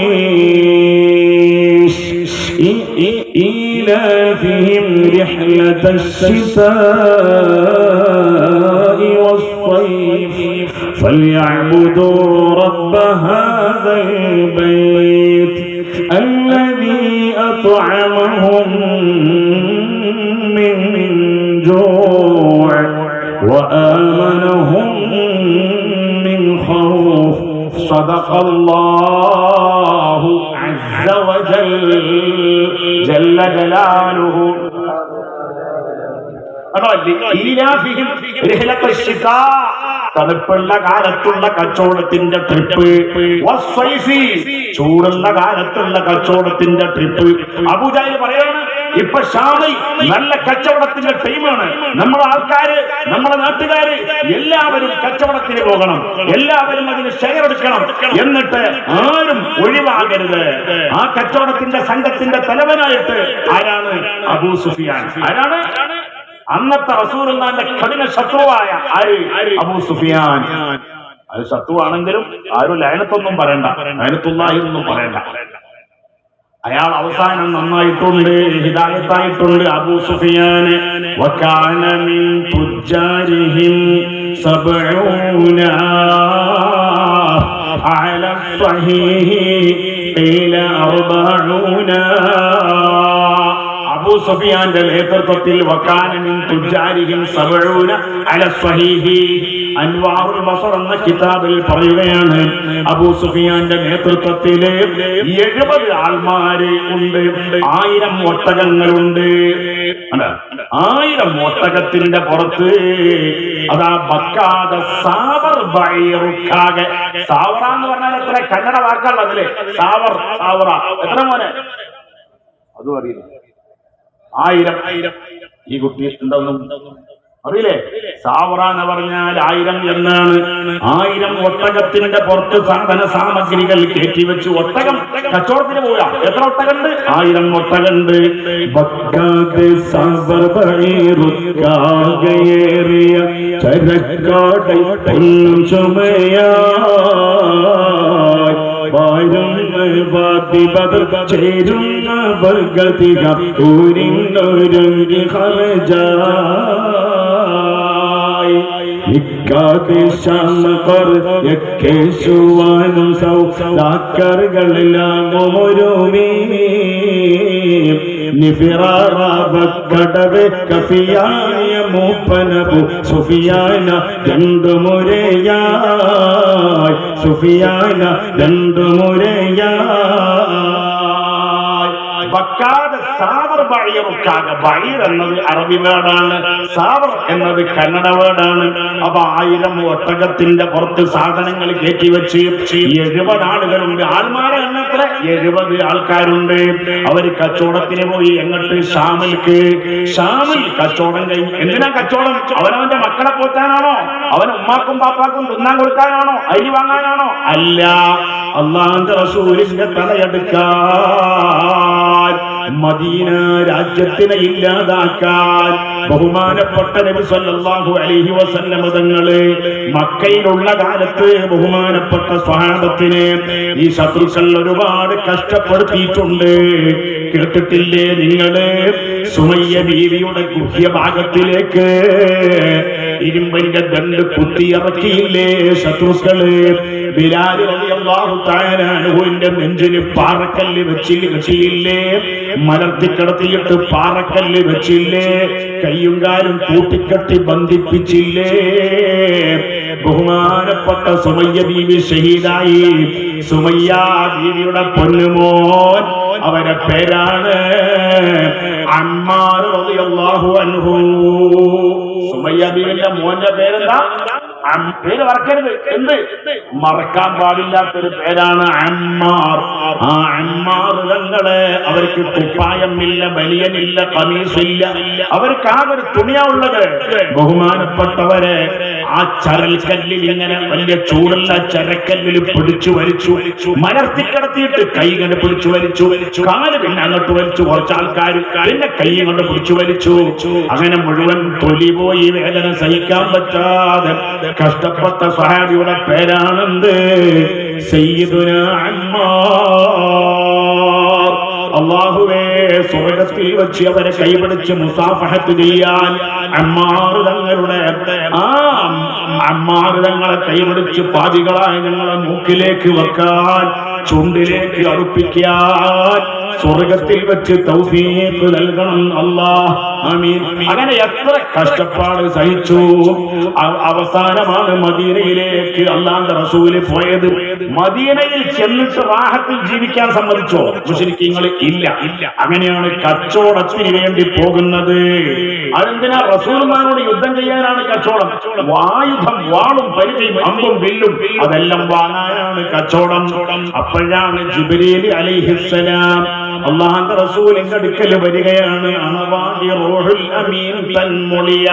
Speaker 2: ഈലാഫിഹിം റിഹ്ലതശ് ശിതാഇ വസ്സൈഫ് ഫൽയഅ്ബുദൂ റബ്ബ ഹാദൽ ബൈത്ത് الذي أطعمهم من جوع وآمنهم من خوف صدق الله عز وجل جل جلاله. തണുപ്പുള്ള കാലത്തുള്ള കച്ചവടത്തിന്റെ ട്രിപ്പ്, ചൂടുള്ള കാലത്തുള്ള കച്ചവടത്തിന്റെ ട്രിപ്പ്. അബൂജഹൽ പറയാണ്, ഇപ്പൊ ഷാമിൽ നല്ല കച്ചവടത്തിന്റെ ടൈമാണ്. നമ്മുടെ ആൾക്കാര്, നമ്മുടെ നാട്ടുകാര് എല്ലാവരും കച്ചവടത്തിന് പോകണം, എല്ലാവരും അതിന് ഷെയർ എടുക്കണം. എന്നിട്ട് ആരും ഒഴിവാകരുത്. ആ കച്ചവടത്തിന്റെ സംഘത്തിന്റെ തലവനായിട്ട് ആരാണ്? അബൂ സുഫിയാൻ. ആരാണ്? അന്നത്തെ റസൂലുള്ളാഹിന്റെ കഠിന ശത്രുവായ അബൂ സുഫിയാൻ. അത് ശത്രുവാണെങ്കിലും ആരും ലഅനത്തൊന്നും പറയണ്ട, ലഅനത്തുല്ലാഹി ഒന്നും പറയണ്ട. അയാൾ അവസാനം നന്നായിട്ടുണ്ട്, ഹിദായത്തായിട്ടുണ്ട്. അബൂ സുഫിയാൻ വകാന മിൻ തുജാരിഹിം സബഊന അല സ്വഹീഹി ഖീല അർബഊന. അബൂ സുഫിയാന്റെ നേതൃത്വത്തിൽ വകാന മിൻ തുജാരിഹിം സബഊന അല സ്വഹീഹി. അൻവാറുൽ ബസർ എന്ന കിതാബിൽ പറയുകയാണ്, അബൂ സുഫിയാന്റെ നേതൃത്വത്തില് 70 ആൾമാര് ഉണ്ട്, 1000 ഒട്ടകങ്ങളുണ്ട്. 1000 ഒട്ടകത്തിന്റെ പുറത്ത് അതാ ബക്കാദ സാവർ ബൈറുക്കാകെ. സാവറ എന്ന് പറഞ്ഞാൽ എത്ര കന്നഡ വാക്കാണ് അതില്? സാവർ, സാവറ എത്ര മോനെ? അതും അറിയില്ല. 1000. ഈ കുട്ടി എന്താന്നും അറിയില്ലേ? സാവറ എന്ന് പറഞ്ഞാൽ 1000 എന്നാണ്. 1000 ഒട്ടകത്തിന്റെ പുറത്ത് സാധന സാമഗ്രികൾ കയറ്റി വെച്ച് ഒട്ടകം കച്ചവടത്തിന് പോവുക. എത്ര ഒട്ടകണ്ട്? 1000 ഒട്ടകണ്ട്. ചേരുന്ന വർഗതിക ൂരിന്നൊരു ഹർജ ുവാനും സൗദാക്കറുകളെല്ലാം നിഫിറാറബക്കടവ് കഫിയായ മൂപ്പനബു സുഫിയാന രണ്ടുമുരയായി, സുഫിയാന രണ്ടുമുരയായി. ബക്കാദ സാബർ ബഈറുക്കാക. ബഈർ എന്നത് അറബി വേർഡാണ്, സാബർ എന്നത് കന്നഡ വേർഡാണ്. അപ്പൊ 1000 ഒട്ടകത്തിന്റെ പുറത്ത് സാധനങ്ങൾ കയറ്റി വെച്ച് 70 ആളുകളുണ്ട്. ആൾമാരെ എണ്ണത്ര 70 ആൾക്കാരുണ്ട്. അവര് കച്ചവടത്തിന് പോയി. എങ്ങോട്ട്? ഷാമിൽ കച്ചവടം കഴിഞ്ഞു. എന്തിനാ കച്ചവടം? അവനവന്റെ മക്കളെ പോറ്റാനാണോ? അവൻ ഉമ്മാക്കും പാപ്പാക്കും തിന്നാൻ കൊടുക്കാനാണോ? അരി വാങ്ങാനാണോ? അല്ല, അള്ളാഹുവിന്റെ റസൂലിന്റെ തലയെടുക്കാൻ, മദീന രാജ്യത്തിനെ ഇല്ലാതാക്കാൻ ബഹുമാനപ്പെട്ട നബി സല്ലല്ലാഹു അലൈഹി വസല്ലം തങ്ങളെ മക്കയിലുള്ള കാലത്ത് ബഹുമാനപ്പെട്ട സ്വഹാബത്തിനെ ഈ ശത്രുക്കൾ ഒരുപാട് കഷ്ടപ്പെടുത്തിയിട്ടുണ്ട്. കേട്ടിട്ടില്ലേ നിങ്ങള്? സുമയ്യ ബീവിയുടെ ഗുഹ്യഭാഗത്തിലേക്ക് ഇരുമ്പന്റെ ദണ്ട് കുത്തിയിറക്കിയില്ലേ ശത്രുക്കള്? ബിലാൽ റളിയല്ലാഹു തആല അൻഹുവിന്റെ നെഞ്ചിന് പാറക്കല്ല് വെച്ചില്ലേ? മലർത്തി കിടത്തിയിട്ട് പാറക്കല്ല് വെച്ചില്ലേ? കയ്യും കാലും കൂട്ടിക്കെട്ടി ബന്ധിപ്പിച്ചില്ലേ? ബഹുമാനപ്പെട്ട സുമയ്യ ബീവി ഷഹീദായി. സുമയ്യ ബീവിയുടെ പൊന്നുമോൻ, അവരുടെ പേരാണ് അമ്മാർ റളിയല്ലാഹു അൻഹു. സുമയ്യ ബീവിന്റെ മോന്റെ പേരെന്താ? പേര് മറക്കരുത്. എന്ത്? മറക്കാൻ പാടില്ലാത്തൊരു പേരാണ് അമ്മാർ. ആ അമ്മാർ തങ്ങളെ അവർക്ക് കുപ്പായമില്ല, ബനിയനില്ല, കമീസില്ല. അവർക്ക് ആകെ ഒരു തുണിയാ ഉള്ളത്. ബഹുമാനപ്പെട്ടവരെ ആ ചരൽക്കല്ലിൽ ഇങ്ങനെ വലിയ ചൂടുള്ള ചരക്കല്ലിൽ പിടിച്ചു വലിച്ചു, മലർത്തി കിടത്തിയിട്ട് കൈ കൊണ്ട് പിടിച്ചു വലിച്ചു, കാല് പിന്നെ അങ്ങോട്ട് വലിച്ചു. കുറച്ച് ആൾക്കാർ പിന്നെ കൈ കൊണ്ട് പിടിച്ചു വലിച്ചു. അങ്ങനെ മുഴുവൻ തൊലി പോയി, വേദന സഹിക്കാൻ പറ്റാതെ കഷ്ടപ്പെട്ട സ്വഹാബിയുടെ പേരാണെന്ത്? സയ്യിദുനാ അമ്മാർ. അല്ലാഹുവേ, സ്വർഗ്ഗത്തിൽ വെച്ച് അവരെ കൈപിടിച്ച് മുസാഫഹത്ത് ചെയ്യാൻ അമ്മാർ തങ്ങളെ കൈപിടിച്ച് പാതികളായ ഞങ്ങളെ മൂക്കിലേക്ക് വെക്കാൻ, ചുണ്ടിലേക്ക് അടുപ്പിക്കാൻ സ്വർഗത്തിൽ വെച്ച് തൗഫീഖ് നൽകണം അല്ലാഹ്. ആമീൻ. അങ്ങനെ എത്ര കഷ്ടപ്പാട് സഹിച്ചു. അവസാനമാണ് മദീനയിലേക്ക് അല്ലാഹുവിന്റെ റസൂല് പോയത്. മദീനയിൽ ചെന്നിട്ട് റാഹത്തിൽ ജീവിക്കാൻ സമ്മതിച്ചോ മുശ്രിക്കീങ്ങൾ? ഇല്ല. അങ്ങനെയാണ് കച്ചവടത്തിന് വേണ്ടി പോകുന്നത്. അതെന്തിനാ? റസൂലുള്ളാഹിയോട് യുദ്ധം ചെയ്യാനാണ് കച്ചവടം. ആയുധം, വാളും പരിചയും അമ്പും വില്ലും അതെല്ലാം വാങ്ങാനാണ് കച്ചവടം. അപ്പോഴാണ് ജിബ്രീൽ അലൈഹിസ്സലാം അല്ലാഹുവിന്റെ റസൂലിന്റെ അടുക്കൽ വരികയാണ്. അണവാഹി റൂഹുൽ അമീൻ തൻമുളിയ.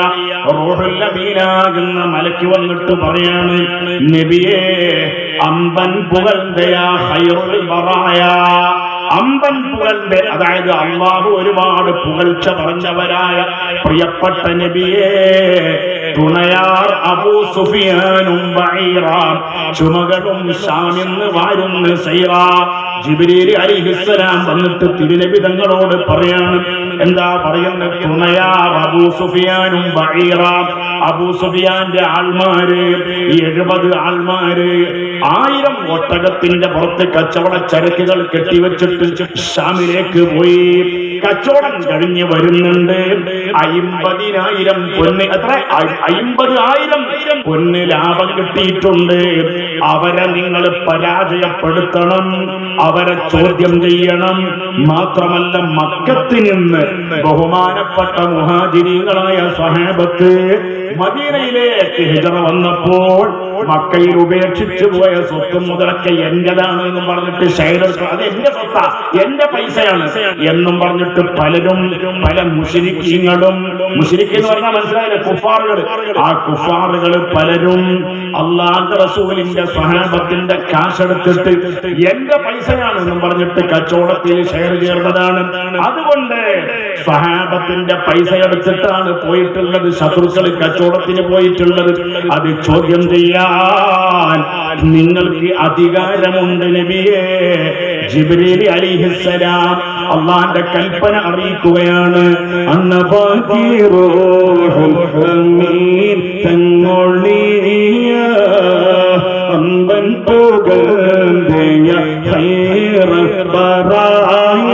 Speaker 2: റൂഹുൽ അമീനാകുന്ന മലക്ക് വന്നിട്ട് പറയാണ്, നബിയേ, അമ്പൻ പുകഴ്ന്തയാ ഖൈറുൽ ബറായ. അമ്പൻ പുകഴ്ന്റെ, അതായത് അല്ലാഹു ഒരുപാട് പുകഴ്ച പറഞ്ഞവരായ പ്രിയപ്പെട്ട നബിയേ, തുണയാർ അബൂ സുഫിയാനും ബഈറാ, ചുമകളും ഷാമിന്ന് വാരുന്ന് സൈറാ. ജിബ്രീൽ അലൈഹിസ്സലാം വന്നിട്ട് തിരുനബി തങ്ങളോട് പറയാണ്. എന്താ പറയുന്നത്? തുണയാർ അബൂ സുഫിയാനും ബഈറാ. അബൂ സുഫിയാന്റെ ആൾമാര് 70 ആൾമാര് 1000 ഒട്ടകത്തിന്റെ പുറത്ത് കച്ചവട ചരക്കുകൾ കെട്ടിവെച്ചിട്ട് ഷാമിലേക്ക് പോയി. കച്ചവടം കഴിഞ്ഞ് വരുന്നുണ്ട്. 50,000 പൊന്ന്, എത്ര? 50,000 പൊന്ന് ലാഭം കിട്ടിയിട്ടുണ്ട്. അവരെ നിങ്ങൾ പരാജയപ്പെടുത്തണം, അവരെ ചോദ്യം ചെയ്യണം. മാത്രമല്ല, മക്കത്തിൽ നിന്ന് ബഹുമാനപ്പെട്ട മുഹാജിരീകളായ സ്വഹാബത്ത് മദീനയിലേക്ക് ഹിജ്റ വന്നപ്പോൾ മക്കയിൽ ഉപേക്ഷിച്ചു പോയ സ്വത്തും മുതലൊക്കെ എന്റേതാണ് എന്നും പറഞ്ഞിട്ട് ഷെയർ, അത് എന്റെ സ്വത്താ, എന്റെ പൈസയാണ് എന്നും പറഞ്ഞിട്ട് പലരും, പല മുശ്രിക്കീങ്ങളും, മുശ്രിക്ക് എന്ന് പറഞ്ഞാൽ മനസ്സിലായില്ലേ, കുഫാറുകൾ. ആ കുഫാറുകൾ പലരും അല്ലാഹുവിന്റെ റസൂലിന്റെ സ്വഹാബത്തിന്റെ കാശെടുത്തിട്ട് എന്റെ പൈസയാണ് എന്നും പറഞ്ഞിട്ട് കച്ചവടത്തിൽ ഷെയർ ചേർന്നതാണ്. അതുകൊണ്ട് സ്വഹാബത്തിന്റെ പൈസ എടുത്തിട്ടാണ് പോയിട്ടുള്ളത് ശത്രുക്കൾ കച്ചവടത്തിന് പോയിട്ടുള്ളത്. അത് ചോദ്യം ചെയ്യാൻ നിങ്ങൾക്ക് അധികാരമുണ്ട് നബിയേ. ജിബ്രീൽ അലൈഹിസ്സലാം അല്ലാഹുവിന്റെ കൽപ്പന അറിയിക്കുകയാണ്. അമ്പൻ പുകഴ്ന്തയ ഖൈറുൽ ബറായ,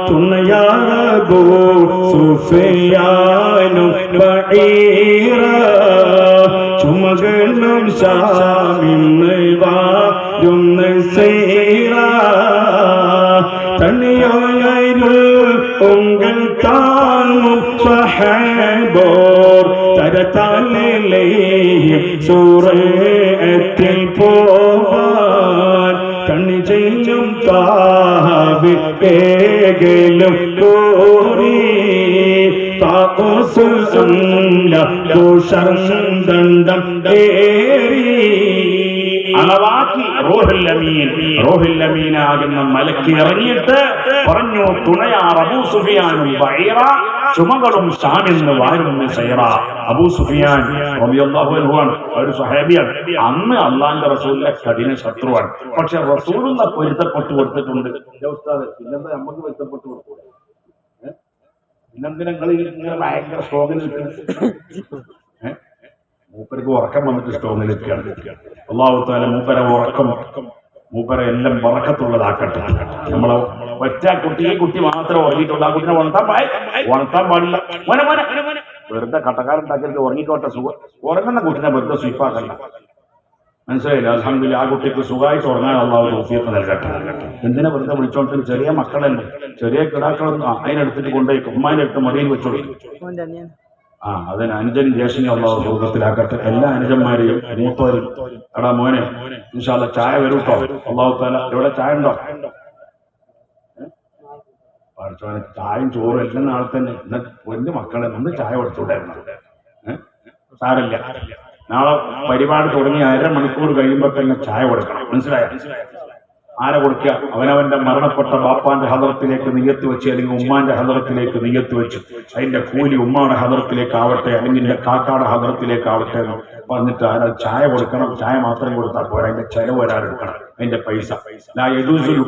Speaker 2: തുണയാർ അബൂ സുഫിയാനും ബഈറാ, ചുമകളും ഷാമിന്ന് വാരുന്ന് സൈറാ. തനിയോരുൾ
Speaker 1: സ്വഹബോർ തരത്താലിലേയും സൂറത്തിൽ പോവാൻ കണ്ണി ചെയ്യും താവിലും കോരി ദണ്ഡം
Speaker 2: അളവാക്കി റൂഹുൽ അമീനാകുന്ന മലക്ക് ഇറങ്ങിയിട്ട് പറഞ്ഞു, തുണയാർ അബൂ സുഫിയാനും ബൈറ, ചുമകളും ഷാമിന്ന് വാരുന്ന സൈറ. അബൂ സുഫിയാൻ റളിയല്ലാഹു അൻഹു ഒരു സ്വഹാബിയാണ്. അന്ന് അള്ളാഹുവിന്റെ റസൂലിന്റെ കഠിന ശത്രുവാണ്. പക്ഷെ റസൂലുള്ള പൊരുത്തപ്പെട്ടു കൊടുത്തിട്ടുണ്ട്. പിന്നെന്താ നമുക്ക് പൊരുത്തപ്പെട്ടു കൊടുക്കുക? പിന്നെന്തിനാ നിങ്ങൾ ഇങ്ങനെ ഭയങ്കര സ്ട്രോങ്ങിൽ മൂപ്പർക്ക് ഉറക്കം വന്നിട്ട് സ്ട്രോങ്ങിൽ എത്തിയാണ്. അല്ലാഹു തആല മൂപ്പരെ ഉറക്കം മൂപ്പരെ എല്ലാം ബറക്കത്തുള്ളതാക്കട്ടെ. നമ്മളെ ഒറ്റ കുട്ടി, ഈ കുട്ടി മാത്രം ഉറങ്ങിയിട്ടുള്ള ആ കുട്ടിനെ ഉണർത്താൻ പാടില്ല. വെറുതെ കട്ടക്കാരുണ്ടാക്കരുത്, ഉറങ്ങിക്കോട്ടെ. ഉറങ്ങുന്ന കുട്ടിനെ വെറുതെ സ്വീപ്പാക്കല്ല. മനസ്സിലായില്ല? അൽഹംദുലില്ലാഹ്, ആ കുട്ടിക്ക് സുഖമായിട്ട് ഉറങ്ങാൻ അല്ലാഹു തൗഫീഖ് നൽകട്ടെ. എന്തിനാ വെറുതെ വിളിച്ചോണ്ട്? ചെറിയ മക്കളല്ലേ, ചെറിയ കിടാക്കളൊന്നും അതിനെടുത്തിട്ട് കൊണ്ടുപോയി ഉമ്മാന്റെ അടുത്ത് മടിയിൽ വെച്ചോളൂ. അതിന് അനുജനും ജ്യേഷ്ഠനും അല്ലാഹു സുഖത്തിലാക്കട്ടെ. എല്ലാ അനുജന്മാരെയും മൂത്തോരും എടാ മോനെ ഇൻഷാ അല്ലാഹ് ചായ വരും കേട്ടോ. അല്ലാഹു തആല ഇവിടെ ചായ ഉണ്ടോ? ചായയും ചോറും എല്ലാം നാളെ തന്നെ. പൊന്നു മക്കളെ ഒന്ന് ചായ കൊടുത്തുണ്ടായിരുന്നു. സാരല്ല, നാളെ പരിപാടി തുടങ്ങി 1/2 മണിക്കൂർ കഴിയുമ്പോൾ തന്നെ ചായ കൊടുക്കണം. മനസ്സിലായോ? ആരെ കൊടുക്കുക? അവനവന്റെ മരണപ്പെട്ട ബാപ്പാന്റെ ഹദറത്തിലേക്ക് നിയ്യത്ത് വെച്ച്, അല്ലെങ്കിൽ ഉമ്മാന്റെ ഹദറത്തിലേക്ക് നിയ്യത്ത് വെച്ച് അതിന്റെ കൂലി ഉമ്മാടെ ഹദറത്തിലേക്ക് ആവട്ടെ, അല്ലെങ്കിൽ കാക്കാടെ ഹദറത്തിലേക്ക് ആവട്ടെ എന്ന് പറഞ്ഞിട്ട് ആരാ ചായ കൊടുക്കണം. ചായ മാത്രം കൊടുത്താൽ പോരാ, അതിന്റെ ചെലവ് ഒരാളെടുക്കണം. അതിന്റെ പൈസ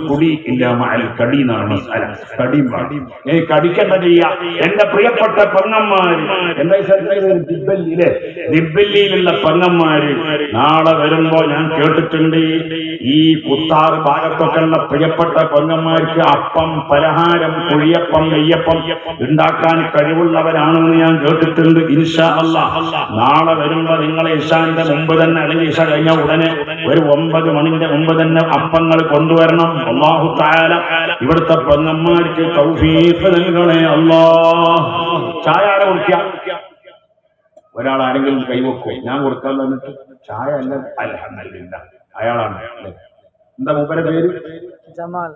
Speaker 2: കുടി ഇല്ല മഅൽ കടി എന്നാണ്. കടിയും ഇനി കടിക്കണ്ട ചെയ്യാ. എന്റെ പ്രിയപ്പെട്ട പെങ്ങന്മാര്, എന്താ ദിബ്ബല്ലിയിലുള്ള പെങ്ങന്മാര് നാളെ വരുമ്പോ ഞാൻ കേട്ടിട്ടുണ്ട്, ഈ കുത്താറ് ഭാഗത്തൊക്കെ ഉള്ള പ്രിയപ്പെട്ട പെങ്ങന്മാർക്ക് അപ്പം, പലഹാരം, കുഴിയപ്പം, നെയ്യപ്പം ഉണ്ടാക്കാൻ കഴിവുള്ളവരാണെന്ന് ഞാൻ കേട്ടിട്ടുണ്ട്. ഇൻഷാ അല്ലാഹ് നാളെ വരുമ്പോ നിങ്ങളെ ഇശാന്റെ മുമ്പ് തന്നെ, അല്ലെങ്കിൽ ഇശ കഴിഞ്ഞ ഉടനെ ഒരു 9 മണിന്റെ മുമ്പ് തന്നെ അപ്പങ്ങൾ കൊണ്ടുവരണം. അല്ലാഹു തആല ഇവിടുത്തെ പെങ്ങന്മാർക്ക് തൗഫീഖ് നൽകണേ അല്ലാഹ്. ചായ ആരെ കുടിക്കുക? ഒരാൾ ആരെങ്കിലും കൈവെക്കോ? ഞാൻ കൊടുക്കാൻ തന്നിട്ട് ചായ അല്ല, അൽഹംദുലില്ലാഹ് അയാളാണ്. എന്താ മൂപ്പരെ പേര്? ജമാൽ.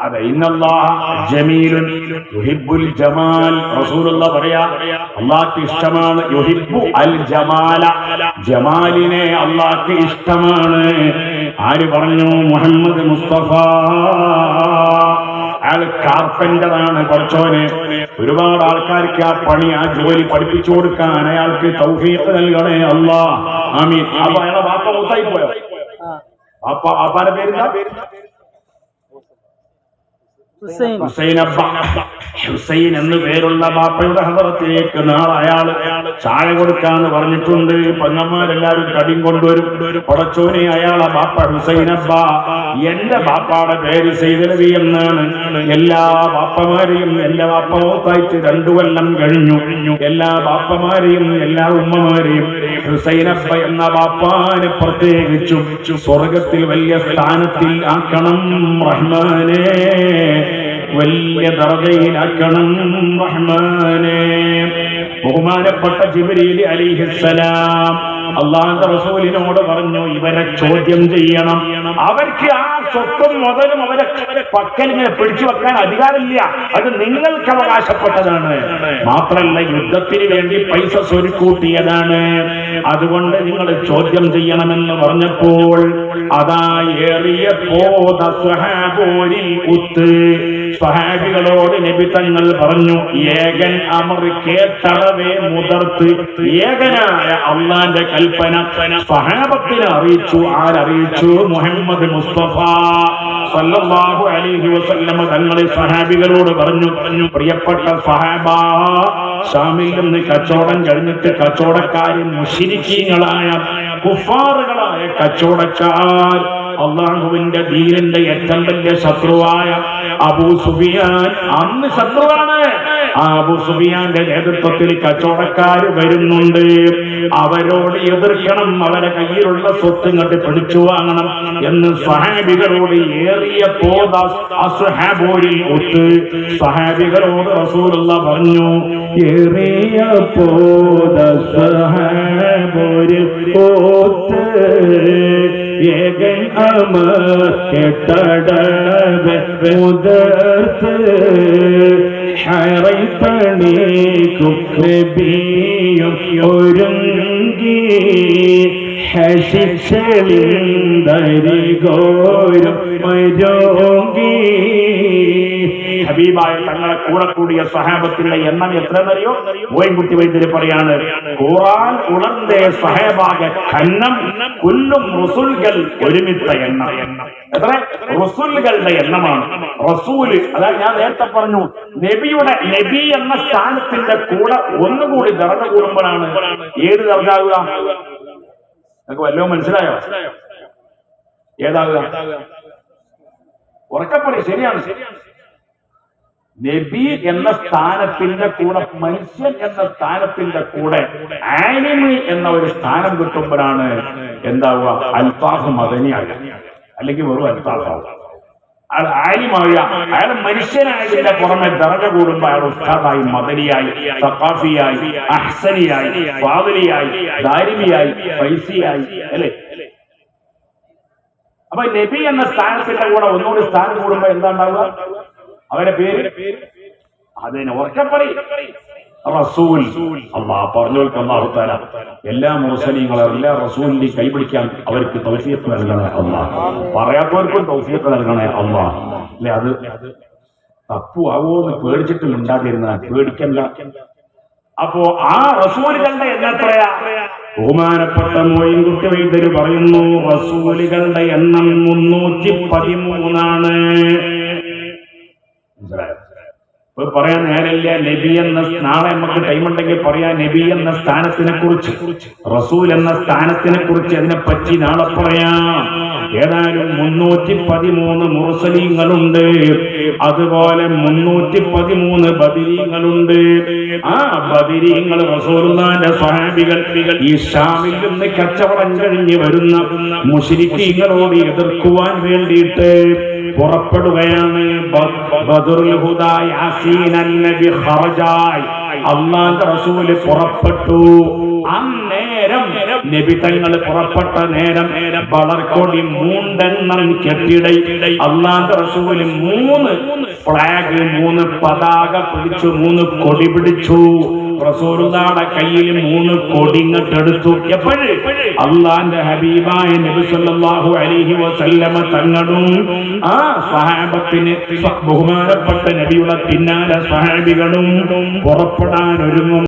Speaker 2: അതെ, ഇന്നല്ലാഹ ജമീലുൻ യുഹിബ്ബുൽ ജമാൽ. റസൂലുള്ളാഹ് പറയാ, അല്ലാഹുക്ക് ഇഷ്ടമാണ് യുഹിബ്ബു അൽ ജമാല, ജമാലിനെ അല്ലാഹുക്ക് ഇഷ്ടമാണ്. ആര് പറഞ്ഞു? മുഹമ്മദ് മുസ്തഫ. അയാൾ കാർപ്പന്ററാണ്. കുറച്ചോന് ഒരുപാട് ആൾക്കാർക്ക് ആ പണി, ആ ജോലി പഠിപ്പിച്ചു കൊടുക്കാൻ അയാൾക്ക് തൗഫീഖ് നൽകണേ അല്ലാഹ്. ആമീൻ. അപ്പൊ അയാളെ ബാപ്പ മൂത്തായി പോയോ? ബാപ്പാന്റെ പേരെന്താ? ഹുസൈൻ എന്ന് പേരുള്ള ബാപ്പയുടെ ഹദറത്തിലേക്ക് നാളെ അയാൾ ചായ കൊടുക്കാന്ന് പറഞ്ഞിട്ടുണ്ട്. പെങ്ങന്മാരെല്ലാരും കടിയും കൊണ്ടുവരും. പടച്ചോനെ, അയാളെ ബാപ്പ ഹുസൈനബ്ബ. എന്റെ ബാപ്പാടെ പേര് സയ്യിദ് നബി എന്നാണ്. എല്ലാ ബാപ്പമാരെയും, എല്ലാ ബാപ്പമോത്തായിട്ട് 2 കൊല്ലം കഴിഞ്ഞു. എല്ലാ ബാപ്പമാരെയും എല്ലാ ഉമ്മമാരെയും ഹുസൈനബ്ബ എന്ന ബാപ്പാനെ പ്രത്യേകിച്ചും സ്വർഗത്തിൽ വലിയ സ്ഥാനത്തിൽ ആക്കണം റഹ്മാനേ, വലിയ ദറജയിലാക്കണം റഹ്മാനേ. ബഹുമാനപ്പെട്ട ജിബ്രീൽ അലൈഹിസ്സലാം അല്ലാഹുവിന്റെ റസൂലിനോട് പറഞ്ഞു, ഇവരെ ചോദ്യം ചെയ്യണം. അവർക്ക് ആ സ്വത്തും മുതലും അവരെ പക്കൽ ഇങ്ങനെ പിടിച്ചു വെക്കാൻ അധികാരമില്ല. അത് നിങ്ങൾക്ക് അവകാശപ്പെട്ടതാണ്. മാത്രമല്ല, യുദ്ധത്തിന് വേണ്ടി പൈസ സ്വരുക്കൂട്ടിയതാണ്. അതുകൊണ്ട് നിങ്ങൾ ചോദ്യം ചെയ്യണമെന്ന് പറഞ്ഞപ്പോൾ അതാ ഏറിയപ്പോ സ്വഹാബികളോട് നബി തങ്ങൾ പറഞ്ഞു, ഏകൻ അമർ കേട്ടളവേ മുതർത്ത്. ഏകനായ അള്ളാന്റെ കൽപ്പന സ്വഹാബത്തിനെ അറിയിച്ചു. ആരറിയിച്ചു? മുഹമ്മദ് മുസ്തഫ സല്ലല്ലാഹു അലൈഹി വസല്ലം തങ്ങളെ സ്വഹാബികളോട് പറഞ്ഞു, പ്രിയപ്പെട്ട സ്വഹാബ, ശാമിൽ നിന്ന് കച്ചവടം കഴിഞ്ഞിട്ട് കച്ചവടക്കാരൻ മുശ്രിക്കീങ്ങളായ കുഫാറുകളായ കച്ചവടക്കാർ അള്ളാഹുവിന്റെ ദീനിന്റെ ഏറ്റവും വലിയ ശത്രുവായ അബൂ സുഫിയാൻ അന്ന് ശത്രുവാണ്. ആ അബൂ സുഫിയാന്റെ നേതൃത്വത്തിൽ കച്ചവടക്കാര് വരുന്നുണ്ട്. അവരോട് എതിർക്കണം, അവരെ കയ്യിലുള്ള സ്വത്ത് ഇങ്ങോട്ട് പിടിച്ചു വാങ്ങണം എന്ന് സ്വഹാബികളോട് ഏറിയപ്പോ അസ്ഹാബോരിൽ ഒത്ത് സ്വഹാബികളോട് റസൂലുള്ളാഹി പറഞ്ഞു, ഏറിയപ്പോ അസ്ഹാബോരിൽ ഒത്ത് ഏകൻ അമർ കെട്ടടവെ മുദർത്ത് ഹൈറൈതണീക്കും നബിയും ഒരുങ്ങി ഹശിച്ചളിന്തരികോരും മരോഗി. ഹബീബായ തങ്ങളെ കൂടെ കൂടിയ സ്വഹാബത്തിന്റെ എണ്ണം എത്രയെന്നറിയോ? ഓയൻകുട്ടി വൈദ്യര് പറയാണ്, ഖുർആൻ ഉണർന്നേ സ്വഹാബാകെ ഖന്നം കുല്ലും റസൂലുകൾ ഒരുമിച്ച എണ്ണം. എത്ര റസൂലുകളുടെ എണ്ണമാണ്. റസൂല് അതായത് ഞാൻ നേരത്തെ പറഞ്ഞു, നബിയുടെ നബി എന്ന സ്ഥാനത്തിന്റെ കൂടെ ഒന്നുകൂടി ദർജ കൂടുമ്പോഴാണ് ഏത് ദർജ ആകുക? നിങ്ങൾക്ക് വല്ലതും മനസ്സിലായോ? ഏതാകുക? ഉറക്കപ്പടി ശരിയാണ്. നബി എന്ന സ്ഥാനത്തിന്റെ കൂടെ മനുഷ്യൻ എന്ന സ്ഥാനത്തിന്റെ കൂടെ ആലിമ് എന്ന ഒരു സ്ഥാനം കിട്ടുമ്പോഴാണ് എന്താവുക? അൽത്താഫ് മദനിയാകുക, അല്ലെങ്കിൽ വെറും അൽത്താഫാവുക. അയാൾ ആലിമായ, അയാൾ മനുഷ്യനായതിന്റെ പുറമെ ദർജ കൂടുമ്പോൾ അയാൾ ഉസ്താദായി, മദനിയായി, സഖാഫിയായി, അഹ്സനിയായി, ഫാദിലിയായി, ദാരിമിയായി, ഫൈസിയായി, അല്ലേ? അപ്പൊ നബി എന്ന സ്ഥാനത്തിന്റെ കൂടെ ഒന്നുകൂടി സ്ഥാനം കൂടുമ്പോ എന്താ ഉണ്ടാവുക? അവരെ പേര് അതിന് ഉറക്കപ്പടി റസൂൽ. അല്ലാഹ് പറഞ്ഞു അല്ലാഹു തആല എല്ലാ മുർസലീങ്ങളും എല്ലാ റസൂലിനെ കൈപിടിക്കാൻ അവർക്ക് തൗഫീഖ് നൽകണേ അല്ലാഹ്. പറയാത്തവർക്കും തൗഫീഖ് നൽകണേ അല്ലാഹ്. അല്ലെ, അത് തപ്പു ആവോന്ന് പേടിച്ചിട്ട് മിണ്ടാതിരുന്ന പേടിക്കണ്ട. അപ്പോ ആ റസൂലുകളുടെ എണ്ണം എത്രയാ? ബഹുമാനപ്പെട്ട മോയിൻകുട്ടി വൈദ്യര് പറയുന്നു, റസൂലുകളുടെ എണ്ണം 313 ഇപ്പൊ പറയാൻ നേരല്ല. നബി എന്ന, നാളെ നമുക്ക് ടൈമുണ്ടെങ്കിൽ പറയാം നബി എന്ന സ്ഥാനത്തിനെ കുറിച്ച്, റസൂൽ എന്ന സ്ഥാനത്തിനെ കുറിച്ച് അതിനെപ്പറ്റി നാളെ പറയാം. ഏതായാലും 313 മുർസലീങ്ങളുണ്ട്, അതുപോലെ 313 ബദരീങ്ങളുണ്ട്. ആ ബദരീങ്ങൾ റസൂലുള്ളാഹിന്റെ സ്വഹാബികൾ ഈ ഷാമിൽ നിന്ന് കച്ചവടം കഴിഞ്ഞ് വരുന്ന മുശ്രിക്കീങ്ങളോട് എതിർക്കുവാൻ വേണ്ടിയിട്ട് പുറപ്പെടുകയാണ്. ബദറുൽ ഹുദാ യാസീൻ നബി ഖറജായി, അല്ലാഹുവിന്റെ റസൂൽ പുറപ്പെട്ടു. അന്നേരം നബി തങ്ങൾ പുറപ്പെട്ട നേരം വളർക്കൊടി 3 കെട്ടിടൈ അല്ലാഹുവിന്റെ റസൂൽ 3 ഫ്ലാഗ്, 3 പതാക പിടിച്ചു, 3 കൊടി പിടിച്ചു. റസൂലുള്ളാഹിയുടെ കയ്യിൽ 3 കൊടി ഇങ്ങോട്ടെടുത്തു. എപ്പോഴും അള്ളാന്റെ ഹബീബായ നബി സല്ലല്ലാഹു അലൈഹി വസല്ലമ തങ്ങളും ആ സ്വഹാബത്തിന് ബഹുമാനപ്പെട്ട നബിയുടെ പിന്നാലെ സ്വഹാബികളും പുറപ്പെടാൻ ഒരുങ്ങും.